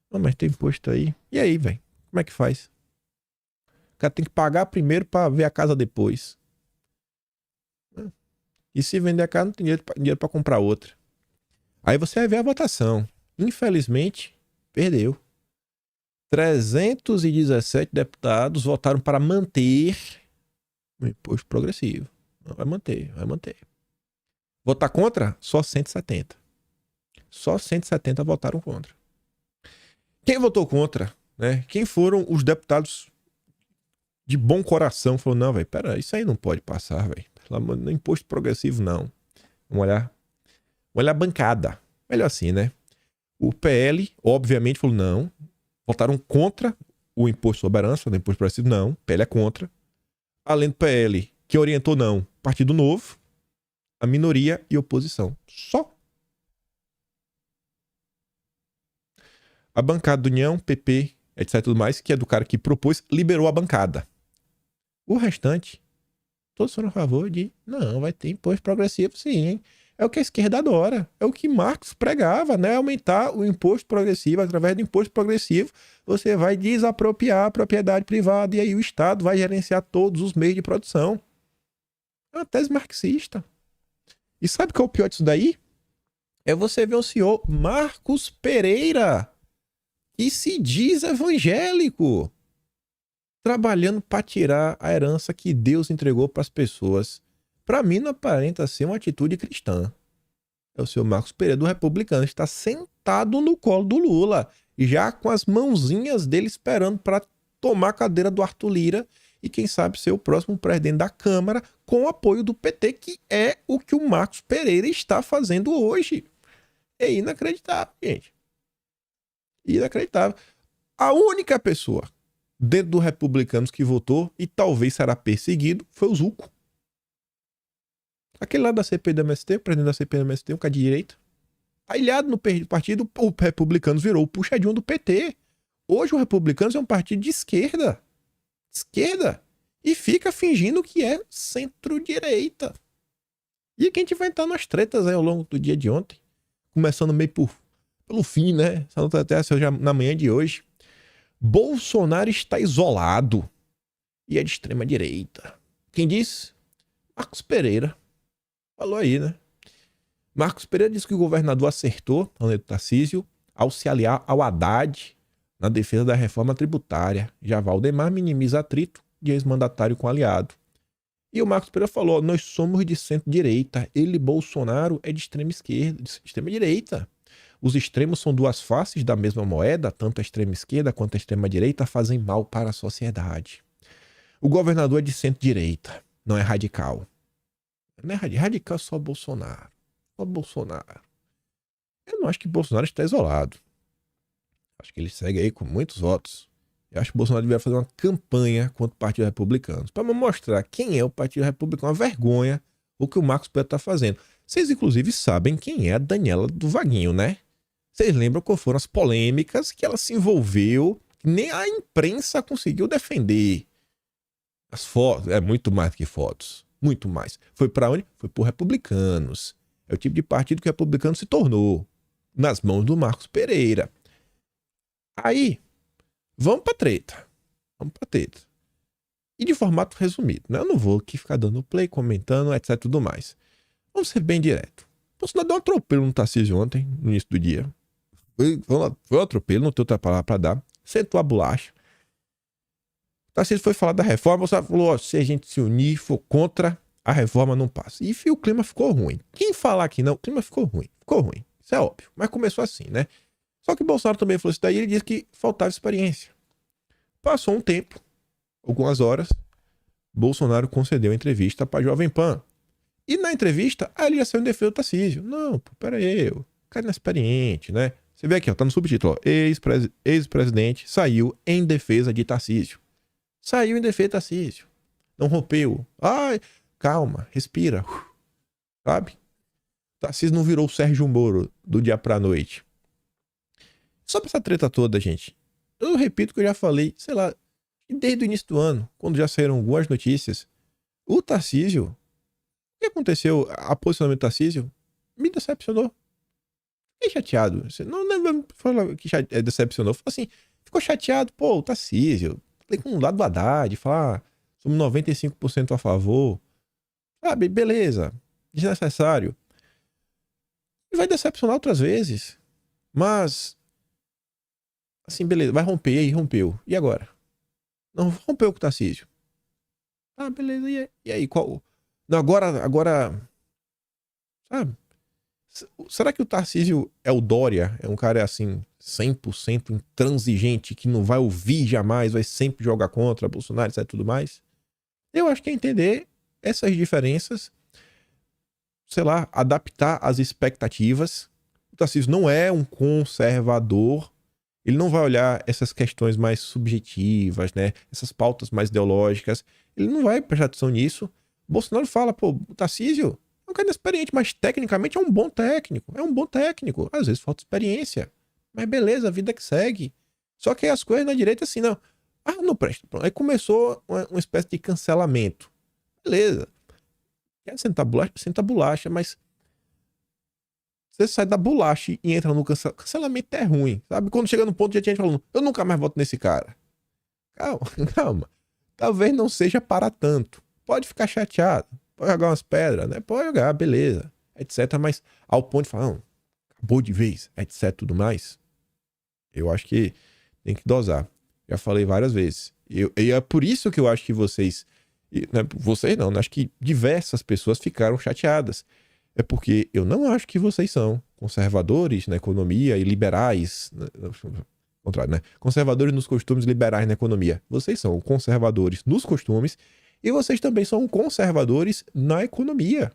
Não, mas tem imposto aí. E aí, velho? Como é que faz? O cara tem que pagar primeiro pra ver a casa depois. E se vender a casa, não tem dinheiro pra comprar outra. Aí você vai ver a votação. Infelizmente, perdeu. 317 deputados votaram para manter o imposto progressivo. Não, vai manter. Votar contra? Só 170. Só 170 votaram contra. Quem votou contra, né? Quem foram os deputados de bom coração? Falou, não, velho, pera, isso aí não pode passar, velho. No imposto progressivo, não. Vamos olhar a bancada. Melhor assim, né? O PL, obviamente, falou, não. Votaram contra o imposto sobre herança, o imposto progressivo, não. PL é contra. Além do PL, que orientou não, Partido Novo, a minoria e oposição. Só. A bancada do União, PP, etc. Tudo mais, que é do cara que propôs, liberou a bancada. O restante, todos foram a favor de, não, vai ter imposto progressivo sim, hein? É o que a esquerda adora. É o que Marx pregava, né? Aumentar o imposto progressivo. Através do imposto progressivo, você vai desapropriar a propriedade privada e aí o Estado vai gerenciar todos os meios de produção. É uma tese marxista. E sabe qual é o pior disso daí? É você ver o senhor Marcos Pereira, que se diz evangélico, trabalhando para tirar a herança que Deus entregou para as pessoas. Para mim, não aparenta ser uma atitude cristã. É o senhor Marcos Pereira, do Republicano, está sentado no colo do Lula, já com as mãozinhas dele esperando para tomar a cadeira do Arthur Lira e, quem sabe, ser o próximo presidente da Câmara com o apoio do PT, que é o que o Marcos Pereira está fazendo hoje. É inacreditável, gente. Inacreditável. A única pessoa dentro dos republicanos que votou e talvez será perseguido foi o Zucco. Aquele lá da CPI do MST, o presidente da CPI do MST, um cara de direita. Aliado no partido, o Republicanos virou o puxadinho do PT. Hoje o Republicanos é um partido de esquerda. Esquerda. E fica fingindo que é centro-direita. E aqui a gente vai entrar nas tretas aí ao longo do dia de ontem. Começando meio pelo fim, né? Até já na manhã de hoje. Bolsonaro está isolado. E é de extrema direita. Quem disse? Marcos Pereira. Falou aí, né? Marcos Pereira disse que o governador acertou, Aneto Tarcísio, ao se aliar ao Haddad na defesa da reforma tributária. Já Valdemar minimiza atrito de ex-mandatário com aliado. E o Marcos Pereira falou, nós somos de centro-direita, ele, Bolsonaro, é de extrema esquerda, de extrema-direita. Os extremos são duas faces da mesma moeda, tanto a extrema-esquerda quanto a extrema-direita fazem mal para a sociedade. O governador é de centro-direita, não é radical. Não é radical, é só Bolsonaro. Só Bolsonaro. Eu não acho que Bolsonaro está isolado. Acho que ele segue aí com muitos votos. Eu acho que Bolsonaro deveria fazer uma campanha contra o Partido Republicano. Para mostrar quem é o Partido Republicano. Uma vergonha o que o Marcos Pereira está fazendo. Vocês, inclusive, sabem quem é a Daniela do Vaguinho, né? Vocês lembram quais foram as polêmicas que ela se envolveu? Nem a imprensa conseguiu defender. As fotos, é muito mais do que fotos. Muito mais. Foi para onde? Foi por Republicanos. É o tipo de partido que o Republicano se tornou. Nas mãos do Marcos Pereira. Aí, vamos pra treta. Vamos pra treta. E de formato resumido, né? Eu não vou aqui ficar dando play, comentando, etc, tudo mais. Vamos ser bem direto. Bolsonaro deu um atropelo no Tarcísio ontem, no início do dia. Foi um atropelo, não tem outra palavra pra dar. Sentou a bolacha. O Tarcísio foi falar da reforma, o Bolsonaro falou, ó, se a gente se unir, for contra, a reforma não passa. E o clima ficou ruim. Quem falar que não, o clima ficou ruim. Ficou ruim. Isso é óbvio. Mas começou assim, né? Só que o Bolsonaro também falou isso daí, ele disse que faltava experiência. Passou um tempo, algumas horas, Bolsonaro concedeu a entrevista para Jovem Pan. E na entrevista, ele já saiu em defesa do Tarcísio. Não, pô, pera aí, o cara não é experiente, né? Você vê aqui, ó, tá no subtítulo, ó, ex-presidente saiu em defesa de Tarcísio. Saiu em defesa de Tarcísio. Não rompeu. Ai, calma, respira. Sabe? Tarcísio não virou o Sérgio Moro do dia pra noite. Sobre essa treta toda, gente, eu repito o que eu já falei, sei lá, desde o início do ano, quando já saíram algumas notícias, o Tarcísio, o que aconteceu? A posicionamento do Tarcísio me decepcionou. Fiquei chateado. Não fala que decepcionou. Falei assim, ficou chateado, pô, o Tarcísio, falei com o lado do Haddad, falar, somos 95% a favor. Sabe, beleza, desnecessário. E vai decepcionar outras vezes. Mas, assim, beleza, vai romper, e aí rompeu. E agora? Não rompeu com o Tarcísio. Ah, beleza, e aí? Qual? Não, agora, sabe? Será que o Tarcísio é o Dória? É um cara, assim, 100% intransigente, que não vai ouvir jamais, vai sempre jogar contra Bolsonaro, etc, tudo mais? Eu acho que é entender essas diferenças, sei lá, adaptar as expectativas. O Tarcísio não é um conservador, ele não vai olhar essas questões mais subjetivas, né? Essas pautas mais ideológicas, ele não vai prestar atenção nisso. Bolsonaro fala, pô, o Tarcísio é um cara experiente, mas tecnicamente é um bom técnico. É um bom técnico. Às vezes falta experiência. Mas beleza, a vida que segue. Só que as coisas na direita assim, não. Ah, não presta. Aí começou uma espécie de cancelamento. Beleza. Quer sentar bolacha? Senta bolacha, mas você sai da bolacha e entra no cancelamento. Cancelamento é ruim, sabe? Quando chega no ponto, já tinha gente falando, eu nunca mais voto nesse cara. Calma, calma. Talvez não seja para tanto. Pode ficar chateado. Pode jogar umas pedras, né? Pode jogar, beleza. Etc. Mas ao ponto de falar, não, acabou de vez, etc. Tudo mais. Eu acho que tem que dosar. Já falei várias vezes. E é por isso que eu acho que vocês... Né, vocês não, né? Acho que diversas pessoas ficaram chateadas. É porque eu não acho que vocês são conservadores na economia e liberais... Contrário, né? Conservadores nos costumes, liberais na economia. Vocês são conservadores nos costumes e vocês também são conservadores na economia.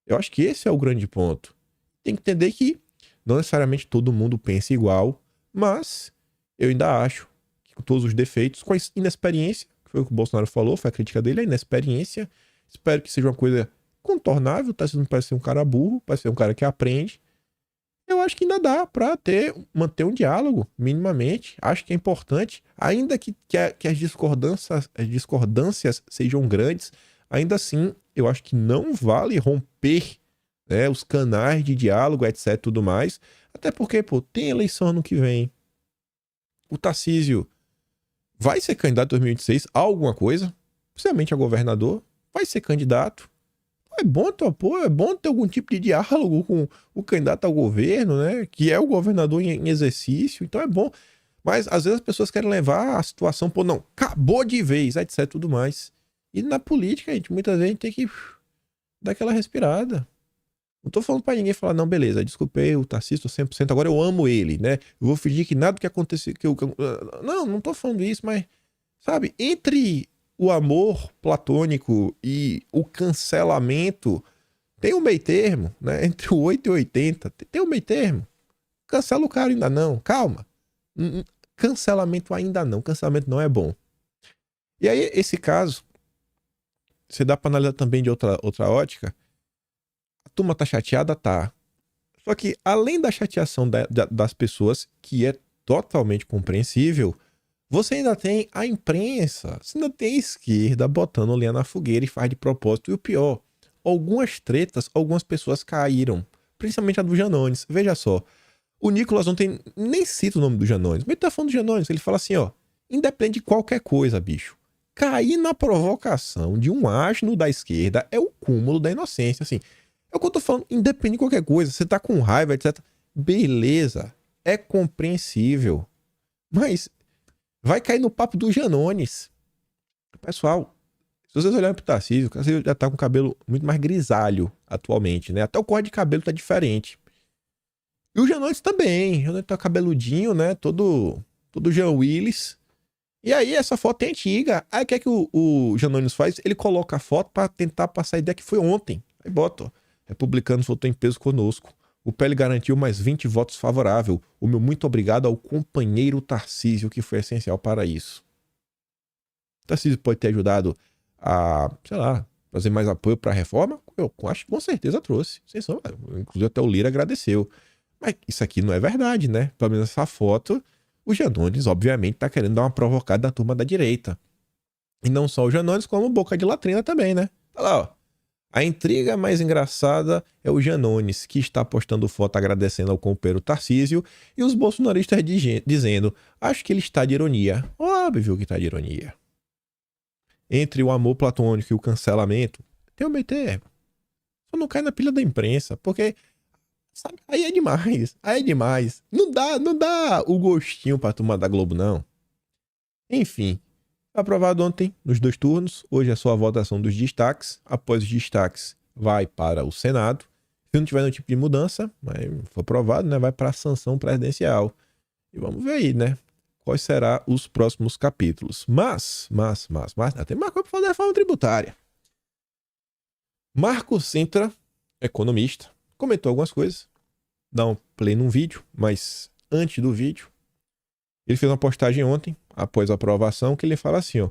Eu acho que esse é o grande ponto. Tem que entender que não necessariamente todo mundo pensa igual, mas eu ainda acho que com todos os defeitos, com a inexperiência, que foi o que o Bolsonaro falou, foi a crítica dele, a inexperiência, espero que seja uma coisa contornável, tá? Você não parece ser um cara burro, parece ser um cara que aprende. Eu acho que ainda dá para manter um diálogo, minimamente. Acho que é importante, ainda que as discordâncias sejam grandes, ainda assim, eu acho que não vale romper, né, os canais de diálogo, etc, tudo mais. Até porque, pô, tem eleição ano que vem. O Tarcísio vai ser candidato em 2026 a alguma coisa, principalmente a governador, vai ser candidato. É bom ter apoio, é bom ter algum tipo de diálogo com o candidato ao governo, né? Que é o governador em exercício, então é bom. Mas às vezes as pessoas querem levar a situação, pô, não, acabou de vez, etc, tudo mais. E na política, gente, muitas vezes a gente tem que dar aquela respirada. Não tô falando pra ninguém falar, não, beleza, desculpei o Tarcísio, 100%, agora eu amo ele, né? Eu vou fingir que nada que aconteceu... Não tô falando isso, mas, sabe, entre o amor platônico e o cancelamento, tem um meio termo, né? Entre o 8 e 80, tem um meio termo. Cancela o cara ainda não, calma. Cancelamento ainda não, cancelamento não é bom. E aí, esse caso, você dá pra analisar também de outra ótica. A turma tá chateada? Tá. Só que, além da chateação das pessoas, que é totalmente compreensível, você ainda tem a imprensa, você ainda tem a esquerda botando lenha na fogueira e faz de propósito. E o pior, algumas tretas, algumas pessoas caíram. Principalmente a do Janones. Veja só, o Nicolas ontem nem cita o nome do Janones, mas ele tá falando do Janones. Ele fala assim, ó, independe de qualquer coisa, bicho. Cair na provocação de um asno da esquerda é o cúmulo da inocência, assim. É o que eu tô falando, independe de qualquer coisa. Você tá com raiva, etc. Beleza, é compreensível. Mas vai cair no papo do Janones. Pessoal, se vocês olharem pro Tarcísio, o Tarcísio já tá com o cabelo muito mais grisalho atualmente, né? Até o corte de cabelo tá diferente. E o Janones também. O Janones tá cabeludinho, né? Todo Jean Willis. E aí, essa foto é antiga. Aí, o que é que o Janones faz? Ele coloca a foto pra tentar passar a ideia que foi ontem. Aí bota, ó. Republicanos votou em peso conosco. O PL garantiu mais 20 votos favorável. O meu muito obrigado ao companheiro Tarcísio, que foi essencial para isso. O Tarcísio pode ter ajudado a, sei lá, trazer mais apoio para a reforma? Eu acho que com certeza trouxe. Inclusive até o Lira agradeceu. Mas isso aqui não é verdade, né? Pelo menos essa foto, o Janones, obviamente, tá querendo dar uma provocada na turma da direita. E não só o Janones, como o Boca de Latrina também, né? Olha lá, ó. A intriga mais engraçada é o Janones, que está postando foto agradecendo ao companheiro Tarcísio, e os bolsonaristas dizendo, acho que ele está de ironia. Óbvio que está de ironia. Entre o amor platônico e o cancelamento, tem um meio termo. Só não cai na pilha da imprensa, porque, sabe, aí é demais. Aí é demais. Não dá o gostinho pra turma da Globo, não. Enfim. Aprovado ontem, nos 2 turnos. Hoje é só a votação dos destaques. Após os destaques, vai para o Senado. Se não tiver nenhum tipo de mudança, mas for aprovado, né, vai para a sanção presidencial. E vamos ver aí, né, quais serão os próximos capítulos. Mas, tem mais coisa para fazer a reforma tributária. Marco Sintra, economista, comentou algumas coisas. Dá um play num vídeo, mas antes do vídeo, ele fez uma postagem ontem, após a aprovação, que ele fala assim, ó.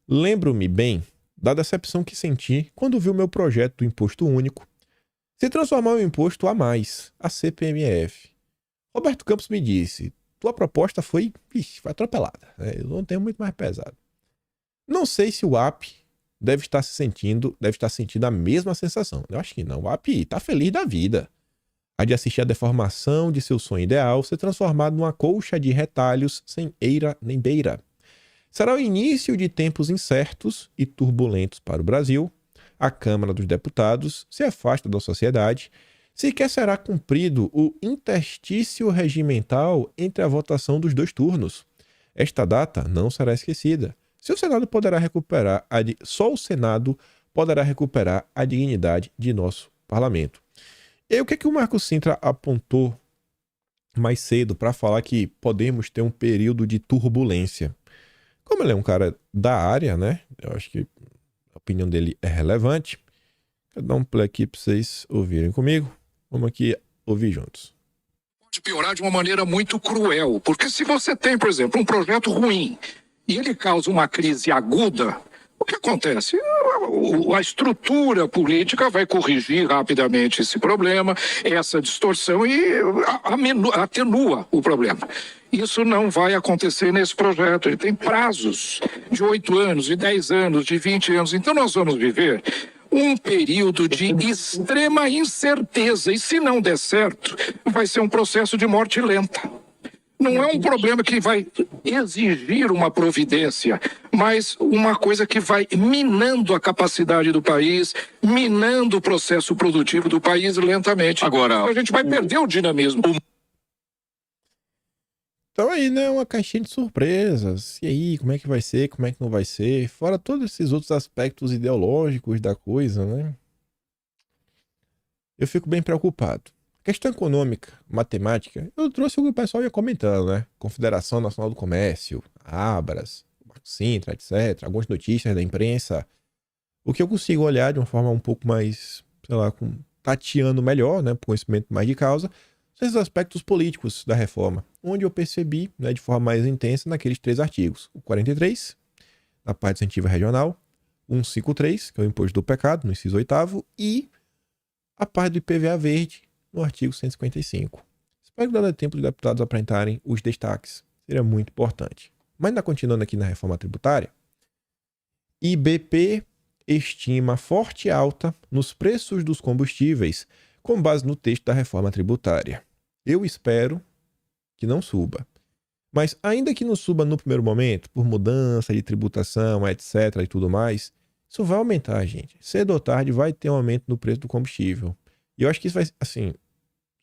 Lembro-me bem da decepção que senti quando vi o meu projeto do imposto único se transformar em um imposto a mais, a CPMF. Roberto Campos me disse, tua proposta foi atropelada. Né? Eu não tenho muito mais pesado. Não sei se o AP deve estar sentindo a mesma sensação. Eu acho que não. O AP está feliz da vida. Há de assistir a deformação de seu sonho ideal ser transformado numa colcha de retalhos sem eira nem beira. Será o início de tempos incertos e turbulentos para o Brasil. A Câmara dos Deputados se afasta da sociedade. Sequer será cumprido o interstício regimental entre a votação dos 2 turnos. Esta data não será esquecida. Só o Senado poderá recuperar a dignidade de nosso parlamento. E o que o Marco Sintra apontou mais cedo para falar que podemos ter um período de turbulência? Como ele é um cara da área, né? Eu acho que a opinião dele é relevante. Vou dar um play aqui para vocês ouvirem comigo. Vamos aqui ouvir juntos. Pode piorar de uma maneira muito cruel, porque se você tem, por exemplo, um projeto ruim e ele causa uma crise aguda, o que acontece? A estrutura política vai corrigir rapidamente esse problema, essa distorção e atenua o problema. Isso não vai acontecer nesse projeto. Ele tem prazos de 8 anos, de 10 anos, de 20 anos. Então nós vamos viver um período de extrema incerteza. E se não der certo, vai ser um processo de morte lenta. Não é um problema que vai exigir uma providência, mas uma coisa que vai minando a capacidade do país, minando o processo produtivo do país lentamente. Agora, a gente vai perder o dinamismo. Então aí, né, uma caixinha de surpresas. E aí, como é que vai ser, como é que não vai ser? Fora todos esses outros aspectos ideológicos da coisa, né? Eu fico bem preocupado. Questão econômica, matemática, eu trouxe o que o pessoal ia comentando, né? Confederação Nacional do Comércio, Abras, Marco Sintra, etc. Algumas notícias da imprensa. O que eu consigo olhar de uma forma um pouco mais, sei lá, tateando melhor, né? Por conhecimento mais de causa, são esses aspectos políticos da reforma, onde eu percebi, né, de forma mais intensa naqueles 3 artigos. O 43, na parte incentiva regional, 153, que é o imposto do pecado, no inciso 8º, e a parte do IPVA verde, no artigo 155. Espero que dê tempo dos deputados apresentarem os destaques. Seria muito importante. Mas ainda continuando aqui na reforma tributária, IBP estima forte alta nos preços dos combustíveis com base no texto da reforma tributária. Eu espero que não suba. Mas ainda que não suba no primeiro momento, por mudança de tributação, etc. e tudo mais, isso vai aumentar, gente. Cedo ou tarde vai ter um aumento no preço do combustível. E eu acho que isso vai, assim,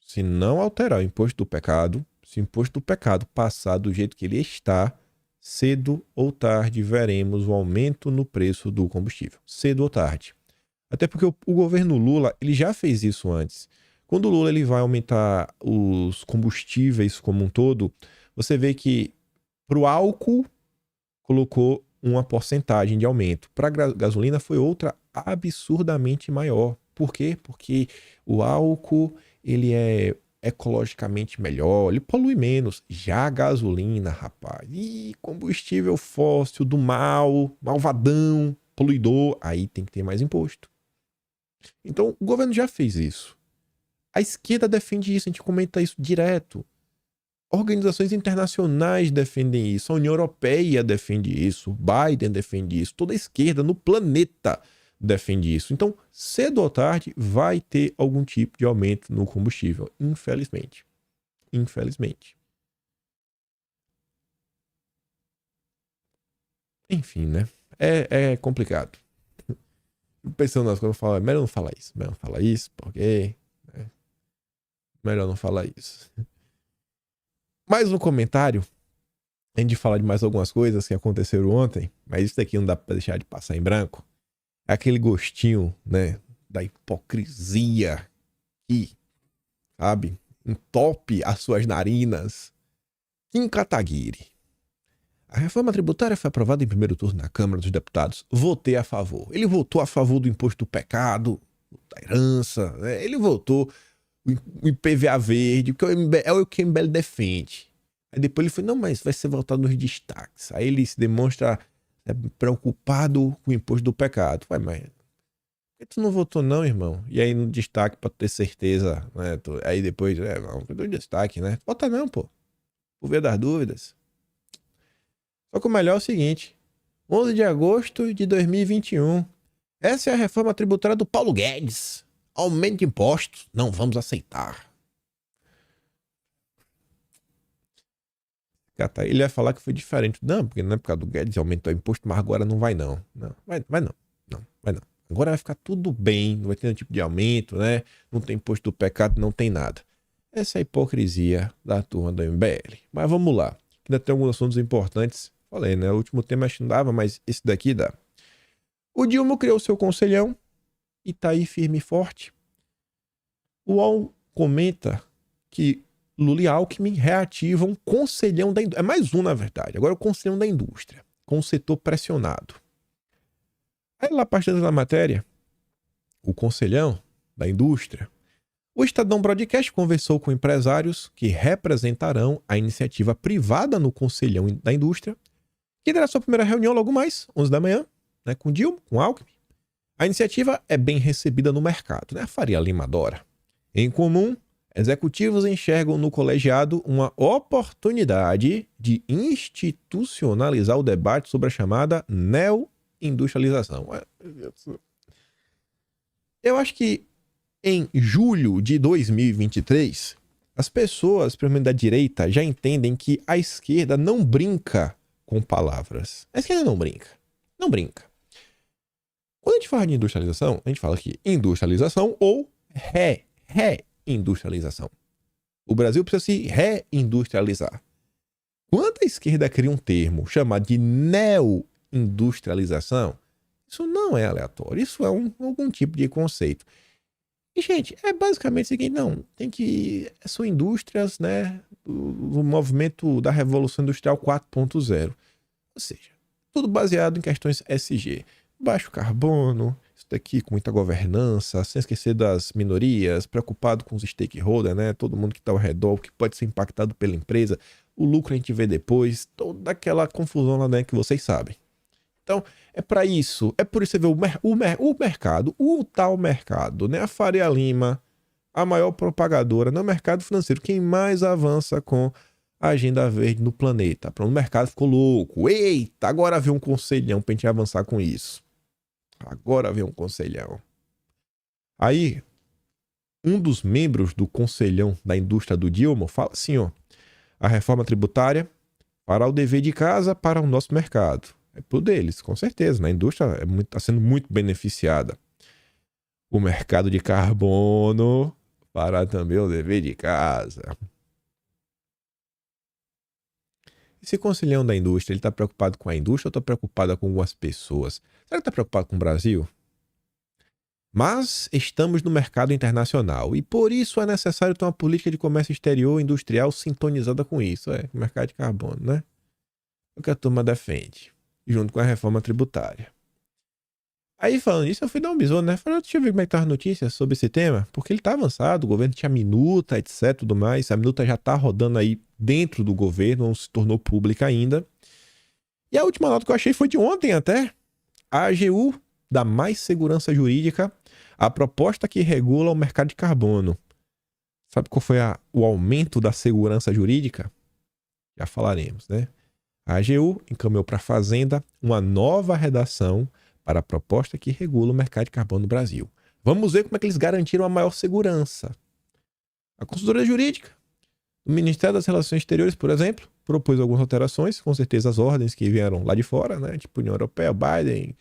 se não alterar o imposto do pecado, se o imposto do pecado passar do jeito que ele está, cedo ou tarde veremos um aumento no preço do combustível. Cedo ou tarde. Até porque o governo Lula, ele já fez isso antes. Quando o Lula ele vai aumentar os combustíveis como um todo, você vê que para o álcool colocou uma porcentagem de aumento. Para a gasolina foi outra absurdamente maior. Por quê? Porque o álcool ele é ecologicamente melhor, ele polui menos. Já a gasolina, rapaz, combustível fóssil do mal, malvadão, poluidor, aí tem que ter mais imposto. Então, o governo já fez isso. A esquerda defende isso, a gente comenta isso direto. Organizações internacionais defendem isso, a União Europeia defende isso, o Biden defende isso, toda a esquerda no planeta defende isso. Então, cedo ou tarde, vai ter algum tipo de aumento no combustível, infelizmente. Infelizmente. Enfim, né? É complicado. Pensando nas coisas, eu falo, melhor não falar isso, porque... Né? Melhor não falar isso. Mais um comentário, a gente fala de mais algumas coisas que aconteceram ontem, mas isso daqui não dá pra deixar de passar em branco. É aquele gostinho, né, da hipocrisia que, sabe, entope as suas narinas. Kim Kataguiri. A reforma tributária foi aprovada em primeiro turno na Câmara dos Deputados. Votei a favor. Ele votou a favor do imposto do pecado, da herança, né? Ele votou o IPVA verde, que é o que o MBL defende. Aí depois ele foi, não, mas vai ser votado nos destaques. Aí ele se demonstra preocupado com o imposto do pecado. Vai, mas tu não votou não, irmão? E aí no destaque pra ter certeza, né? Aí depois, não, foi do destaque, né? Vota não, pô. por via das dúvidas. Só que o melhor é o seguinte, 11 de agosto de 2021, essa é a reforma tributária do Paulo Guedes. Aumento de impostos, não vamos aceitar. Ele vai falar que foi diferente. Não, porque na época do Guedes aumentou o imposto, mas agora não vai não. Não, vai não. Não, vai não. Agora vai ficar tudo bem, não vai ter nenhum tipo de aumento, né? Não tem imposto do pecado, não tem nada. Essa é a hipocrisia da turma do MBL. Mas vamos lá. Ainda tem alguns assuntos importantes. Falei, né? O último tema acho que não dava, mas esse daqui dá. O Dilma criou seu conselhão e tá aí firme e forte. O UOL comenta que Lula e Alckmin reativam conselhão da indústria. É mais um, na verdade. Agora o conselhão da indústria, com o setor pressionado. Aí lá, parte da matéria, o conselhão da indústria. O Estadão Broadcast conversou com empresários que representarão a iniciativa privada no conselhão da indústria, que terá sua primeira reunião logo mais, 11 da manhã, né, com Dilma, com Alckmin. A iniciativa é bem recebida no mercado, né? A Faria Lima adora. Em comum, executivos enxergam no colegiado uma oportunidade de institucionalizar o debate sobre a chamada neo-industrialização. Eu acho que em julho de 2023, as pessoas, principalmente da direita, já entendem que a esquerda não brinca com palavras. A esquerda não brinca. Não brinca. Quando a gente fala de industrialização, a gente fala aqui industrialização ou reindustrialização. O Brasil precisa se reindustrializar. Quando a esquerda cria um termo chamado de neo-industrialização, isso não é aleatório, isso é algum tipo de conceito. E, gente, é basicamente o seguinte, não, tem que... São indústrias, né, do movimento da Revolução Industrial 4.0. Ou seja, tudo baseado em questões SG. Baixo carbono, isso daqui com muita governança, sem esquecer das minorias, preocupado com os stakeholders, né? Todo mundo que está ao redor, que pode ser impactado pela empresa, o lucro a gente vê depois, toda aquela confusão lá dentro que vocês sabem. Então, é para isso, é por isso que você vê o mercado, o tal mercado, né? A Faria Lima, a maior propagadora no mercado financeiro, quem mais avança com a agenda verde no planeta. O mercado ficou louco. Eita, agora vem um conselhão pra gente avançar com isso. Agora vem um conselhão. Aí, um dos membros do conselhão da indústria do Dilma fala assim, ó, a reforma tributária fará o dever de casa para o nosso mercado. É pro deles, com certeza. Na indústria está sendo muito beneficiada. O mercado de carbono fará também o dever de casa. Esse conselhão da indústria, ele está preocupado com a indústria ou está preocupado com algumas pessoas? Será que está preocupado com o Brasil? Mas estamos no mercado internacional e por isso é necessário ter uma política de comércio exterior industrial sintonizada com isso. O mercado de carbono, né? É o que a turma defende, junto com a reforma tributária. Aí, falando isso, eu fui dar um bisono, né? Falei, deixa eu ver como é que tá as notícias sobre esse tema, porque ele tá avançado, o governo tinha minuta, etc, tudo mais. A minuta já tá rodando aí dentro do governo, não se tornou pública ainda. E a última nota que eu achei foi de ontem até. A AGU dá mais segurança jurídica à proposta que regula o mercado de carbono. Sabe qual foi o aumento da segurança jurídica? Já falaremos, né? A AGU encaminhou para a Fazenda uma nova redação para a proposta que regula o mercado de carbono no Brasil. Vamos ver como é que eles garantiram a maior segurança. A consultoria jurídica do Ministério das Relações Exteriores, por exemplo, propôs algumas alterações, com certeza as ordens que vieram lá de fora, né? Tipo União Europeia, Biden,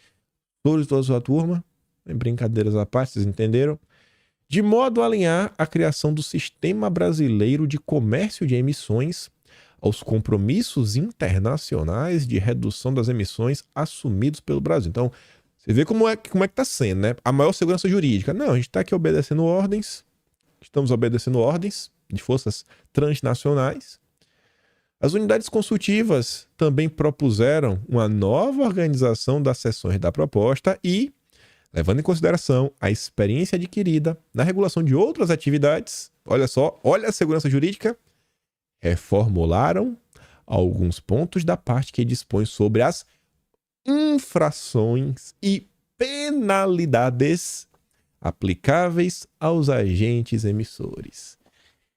toda a sua turma, em brincadeiras à parte, vocês entenderam? De modo a alinhar a criação do Sistema Brasileiro de Comércio de Emissões aos compromissos internacionais de redução das emissões assumidos pelo Brasil. Então, você vê como é que está sendo, né? A maior segurança jurídica. Não, a gente está aqui obedecendo ordens, estamos obedecendo ordens de forças transnacionais. As unidades consultivas também propuseram uma nova organização das sessões da proposta e, levando em consideração a experiência adquirida na regulação de outras atividades, olha só, olha a segurança jurídica, reformularam alguns pontos da parte que dispõe sobre as infrações e penalidades aplicáveis aos agentes emissores.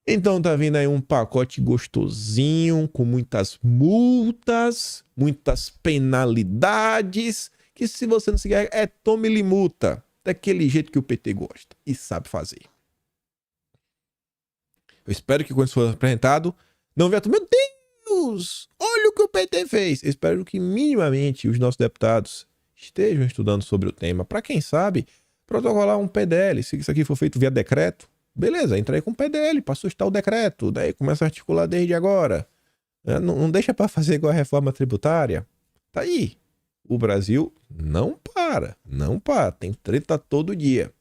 Então tá vindo aí um pacote gostosinho, com muitas multas, muitas penalidades, que se você não seguir tome-lhe multa, daquele jeito que o PT gosta e sabe fazer. Eu espero que quando isso for apresentado, não venha, meu Deus, olha o que o PT fez. Eu espero que minimamente os nossos deputados estejam estudando sobre o tema, para quem sabe, protocolar um PDL, se isso aqui for feito via decreto, beleza, entra aí com o PDL para sustar o decreto, daí começa a articular desde agora. Não deixa para fazer igual a reforma tributária. Tá aí. O Brasil não para, tem treta todo dia.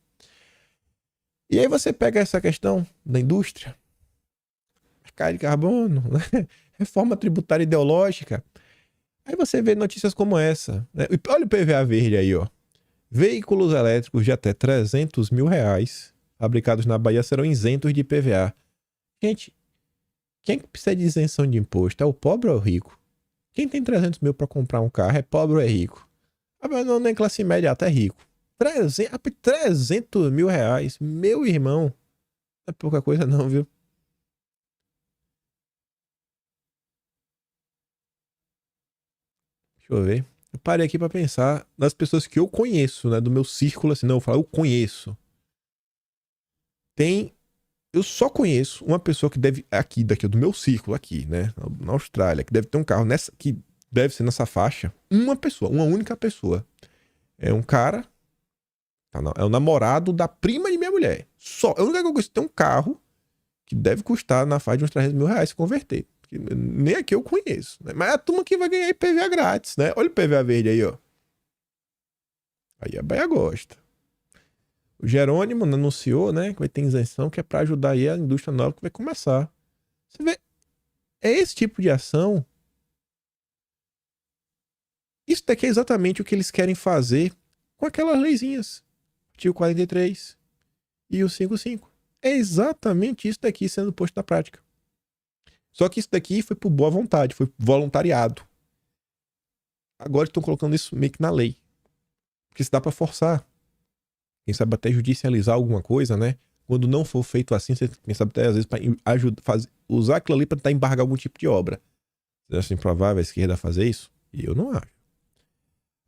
E aí você pega essa questão da indústria, mercado de carbono, né? Reforma tributária ideológica. Aí você vê notícias como essa, né? Olha o PVA verde aí, ó. Veículos elétricos de até R$300 mil fabricados na Bahia serão isentos de IPVA. Gente, quem precisa de isenção de imposto? É o pobre ou é o rico? Quem tem 300 mil para comprar um carro é pobre ou é rico? Mas não é classe média, até rico. 300 mil reais, meu irmão. Não é pouca coisa não, viu? Deixa eu ver. Eu parei aqui para pensar nas pessoas que eu conheço, né? Do meu círculo, assim, não, eu falo, eu conheço. Eu só conheço uma pessoa que deve, daqui do meu círculo aqui, né? Na Austrália, que deve ter um carro que deve ser nessa faixa. Uma pessoa, uma única pessoa. É um cara, é o namorado da prima de minha mulher. Só, a única coisa que eu conheço tem um carro que deve custar na faixa de uns 300 mil reais se converter. Nem aqui eu conheço, né? Mas é a turma que vai ganhar IPVA grátis, né? Olha o IPVA verde aí, ó. Aí a Bahia gosta. O Jerônimo anunciou, né, que vai ter isenção, que é para ajudar aí a indústria nova que vai começar. Você vê, é esse tipo de ação. Isso daqui é exatamente o que eles querem fazer com aquelas leizinhas. Artigo 43 e o 55. É exatamente isso daqui sendo posto na prática. Só que isso daqui foi por boa vontade, foi voluntariado. Agora estão colocando isso meio que na lei. Porque se dá para forçar. Quem sabe até judicializar alguma coisa, né? Quando não for feito assim, você quem sabe até às vezes para usar aquilo ali para tentar embargar algum tipo de obra. Você acha improvável a esquerda fazer isso? E eu não acho.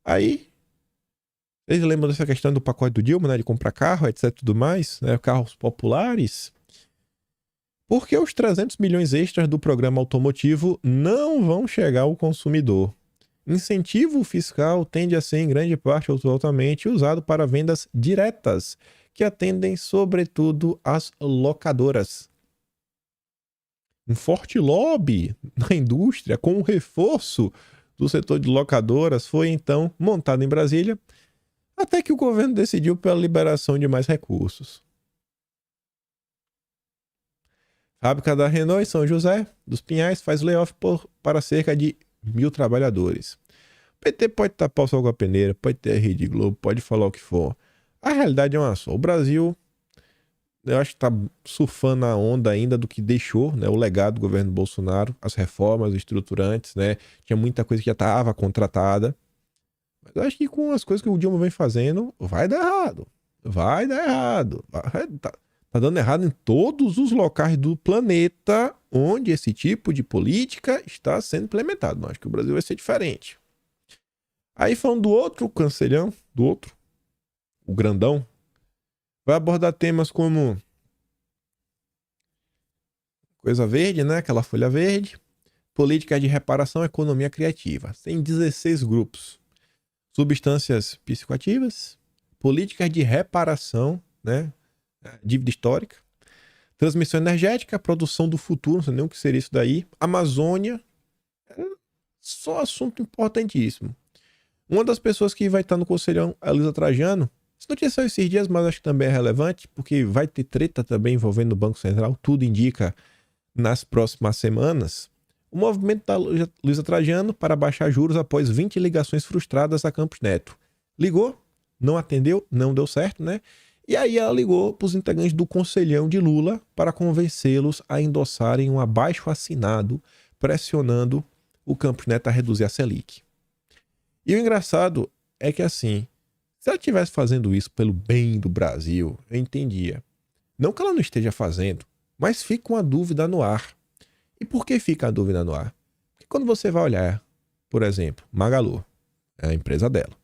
Aí, vocês lembram dessa questão do pacote do Dilma, né? De comprar carro, etc, tudo mais, né? Carros populares. Porque os 300 milhões extras do programa automotivo não vão chegar ao consumidor. Incentivo fiscal tende a ser, em grande parte, atualmente usado para vendas diretas, que atendem, sobretudo, as locadoras. Um forte lobby na indústria, com o reforço do setor de locadoras, foi, então, montado em Brasília, até que o governo decidiu pela liberação de mais recursos. Fábrica da Renault em São José dos Pinhais faz layoff para cerca de 1.000 trabalhadores. O PT pode tapar o sol com a peneira, pode ter a Rede Globo, pode falar o que for. A realidade é uma só. O Brasil, eu acho que está surfando a onda ainda do que deixou, né, o legado do governo Bolsonaro, as reformas estruturantes, né? Tinha muita coisa que já estava contratada. Mas eu acho que com as coisas que o Dilma vem fazendo, vai dar errado. Vai dar errado. Tá dando errado em todos os locais do planeta onde esse tipo de política está sendo implementado. Não acho que o Brasil vai ser diferente. Aí falando do outro cancelhão, o grandão, vai abordar temas como coisa verde, né? Aquela folha verde, política de reparação, economia criativa. Tem 16 grupos. Substâncias psicoativas, políticas de reparação, né? Dívida histórica, transmissão energética, produção do futuro, não sei nem o que seria isso daí, Amazônia, só assunto importantíssimo. Uma das pessoas que vai estar no conselhão é a Luísa Trajano. Isso não tinha só esses dias, mas acho que também é relevante, porque vai ter treta também envolvendo o Banco Central, tudo indica nas próximas semanas. O movimento da Luísa Trajano para baixar juros após 20 ligações frustradas a Campos Neto. Ligou, não atendeu, não deu certo, né? E aí ela ligou para os integrantes do conselhão de Lula para convencê-los a endossarem um abaixo-assinado pressionando o Campos Neto a reduzir a Selic. E o engraçado é que assim, se ela estivesse fazendo isso pelo bem do Brasil, eu entendia. Não que ela não esteja fazendo, Mas fica uma dúvida no ar. E por que fica a dúvida no ar? Porque quando você vai olhar, por exemplo, Magalu, é a empresa dela.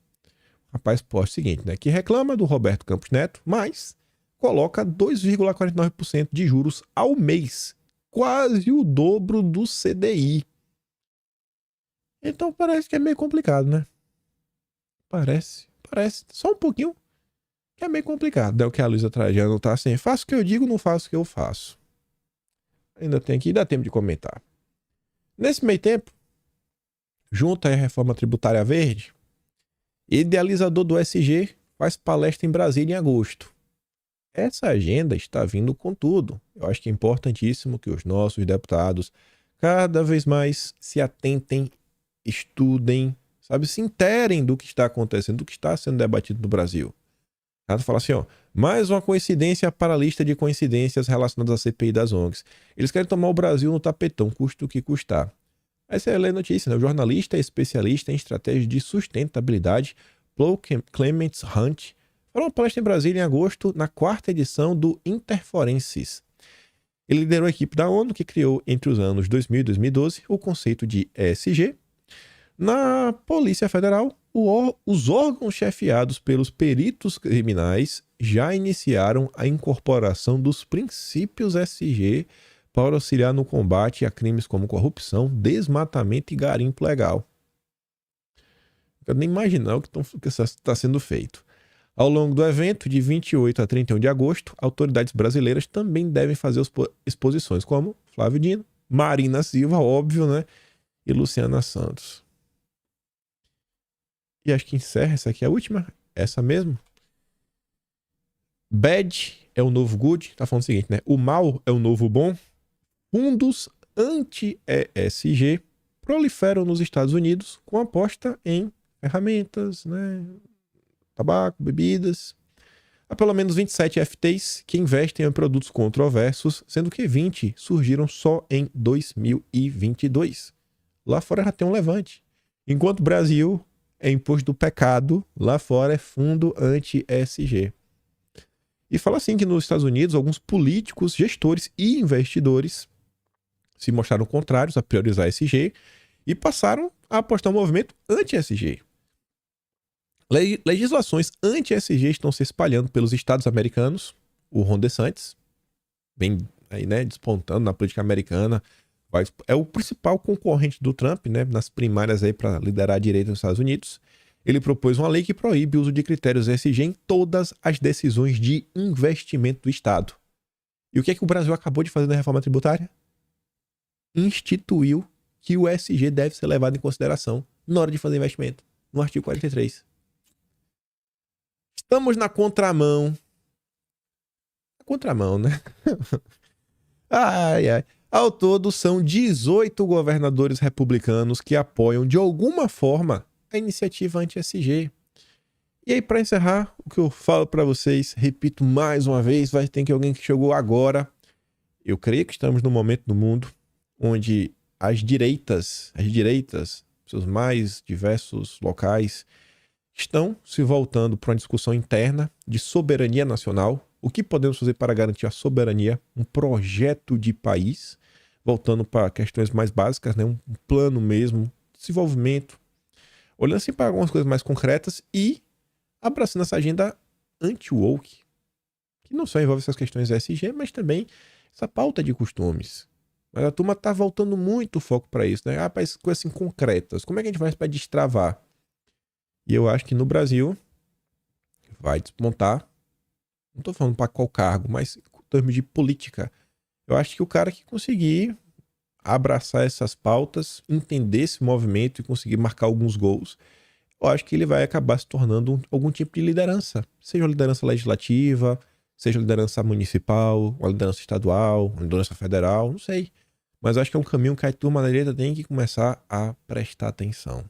O rapaz posta o seguinte, né? Que reclama do Roberto Campos Neto, mas coloca 2,49% de juros ao mês. Quase o dobro do CDI. Então parece que é meio complicado, né? Parece. Só um pouquinho que é meio complicado. É o que a Luísa Trajano tá assim. Faço o que eu digo, não faço o que eu faço. Ainda tem aqui, dá tempo de comentar. Nesse meio tempo, junto à reforma tributária verde, idealizador do SG faz palestra em Brasília em agosto. Essa agenda está vindo com tudo. Eu acho que é importantíssimo que os nossos deputados cada vez mais se atentem, estudem, sabe, se interem do que está acontecendo, do que está sendo debatido no Brasil. Ela fala assim, ó, mais uma coincidência para a lista de coincidências relacionadas à CPI das ONGs. Eles querem tomar o Brasil no tapetão, custe o que custar. Aí você lê a notícia, né? O jornalista e especialista em estratégia de sustentabilidade, Paul Clements Hunt, falou uma palestra em Brasília em agosto, na 4ª edição do Interforensis. Ele liderou a equipe da ONU que criou, entre os anos 2000 e 2012, o conceito de ESG. Na Polícia Federal, os órgãos chefiados pelos peritos criminais já iniciaram a incorporação dos princípios ESG para auxiliar no combate a crimes como corrupção, desmatamento e garimpo legal. Não quero nem imaginar o que está sendo feito. Ao longo do evento, de 28 a 31 de agosto, autoridades brasileiras também devem fazer exposições como Flávio Dino, Marina Silva, óbvio, né? E Luciana Santos. E acho que encerra essa aqui, a última, essa mesmo. Bad é o novo good, tá falando o seguinte, né? O mal é o novo bom. Fundos anti-ESG proliferam nos Estados Unidos com aposta em ferramentas, né? Tabaco, bebidas. Há pelo menos 27 FTs que investem em produtos controversos, sendo que 20 surgiram só em 2022. Lá fora já tem um levante. Enquanto o Brasil é imposto do pecado, lá fora é fundo anti-ESG. E fala assim que nos Estados Unidos, alguns políticos, gestores e investidores se mostraram contrários a priorizar ESG e passaram a apostar no movimento anti-ESG. Legislações anti-ESG estão se espalhando pelos estados americanos. O Ron DeSantis, bem aí, né, despontando na política americana, é o principal concorrente do Trump, né, nas primárias aí para liderar a direita nos Estados Unidos. Ele propôs uma lei que proíbe o uso de critérios ESG em todas as decisões de investimento do Estado. E o que é que o Brasil acabou de fazer na reforma tributária? Instituiu que o ESG deve ser levado em consideração na hora de fazer investimento, no artigo 43. Estamos na contramão. Na contramão, né? Ai, ai. Ao todo, são 18 governadores republicanos que apoiam, de alguma forma, a iniciativa anti-ESG. E aí, para encerrar, o que eu falo para vocês, repito mais uma vez, vai ter que alguém que chegou agora. Eu creio que estamos num momento no mundo onde as direitas, seus mais diversos locais, estão se voltando para uma discussão interna de soberania nacional. O que podemos fazer para garantir a soberania? Um projeto de país, voltando para questões mais básicas, né? Um plano mesmo, desenvolvimento, olhando assim para algumas coisas mais concretas e abraçando essa agenda anti-woke, que não só envolve essas questões ESG, mas também essa pauta de costumes. Mas a turma está voltando muito o foco para isso, né? Para coisas assim concretas. Como é que a gente faz para destravar? E eu acho que no Brasil vai despontar. Não estou falando para qual cargo, mas em termos de política. Eu acho que o cara que conseguir abraçar essas pautas, entender esse movimento e conseguir marcar alguns gols, eu acho que ele vai acabar se tornando algum tipo de liderança. Seja uma liderança legislativa, seja uma liderança municipal, uma liderança estadual, uma liderança federal, não sei. Mas eu acho que é um caminho que a turma da direita tem que começar a prestar atenção.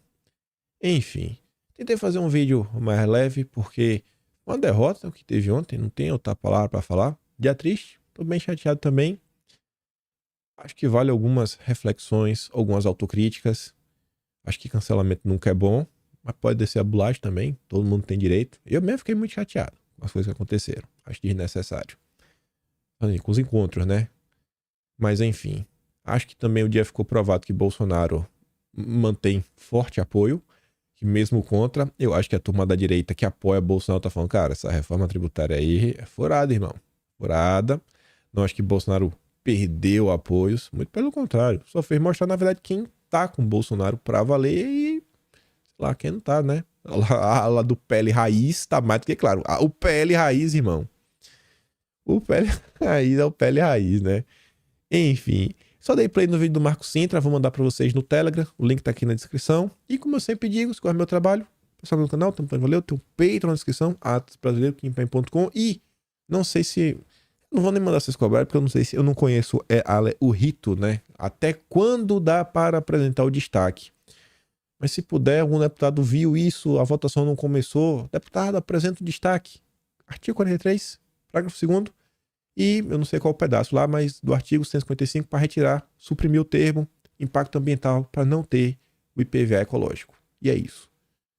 Enfim, tentei fazer um vídeo mais leve, porque uma derrota, o que teve ontem, não tem outra palavra para falar. Dia triste, tô bem chateado também. Acho que vale algumas reflexões, algumas autocríticas. Acho que cancelamento nunca é bom, mas pode descer a bolacha também, todo mundo tem direito. Eu mesmo fiquei muito chateado com as coisas que aconteceram. Acho desnecessário. Com os encontros, né? Mas enfim, acho que também o dia ficou provado que Bolsonaro mantém forte apoio, que mesmo contra, eu acho que a turma da direita que apoia Bolsonaro tá falando, cara, essa reforma tributária aí é furada, irmão. Furada. Não acho que Bolsonaro perdeu apoios, muito pelo contrário. Só fez mostrar, na verdade, quem tá com Bolsonaro pra valer e, sei lá, quem não tá, né? Lá do PL Raiz tá mais do que claro. O PL Raiz, irmão. O PL Raiz é o PL Raiz, né? Enfim, só dei play no vídeo do Marco Sintra, vou mandar pra vocês no Telegram, o link tá aqui na descrição. E como eu sempre digo, se gosta do meu trabalho, pessoal do canal, também valeu, tem um Patreon na descrição, atosbrasileiro.com. E não sei se... Não vou nem mandar vocês cobrarem, porque eu não sei se... Eu não conheço o rito, né? Até quando dá para apresentar o destaque. Mas se puder, algum deputado viu isso, a votação não começou, deputado, apresenta o destaque. Artigo 43, parágrafo 2º. E eu não sei qual pedaço lá, mas do artigo 155 para retirar, suprimir o termo impacto ambiental para não ter o IPVA ecológico. E é isso.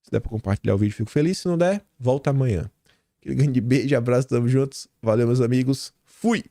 Se der para compartilhar o vídeo, fico feliz. Se não der, volta amanhã. Aquele grande beijo, abraço, tamo juntos. Valeu, meus amigos. Fui!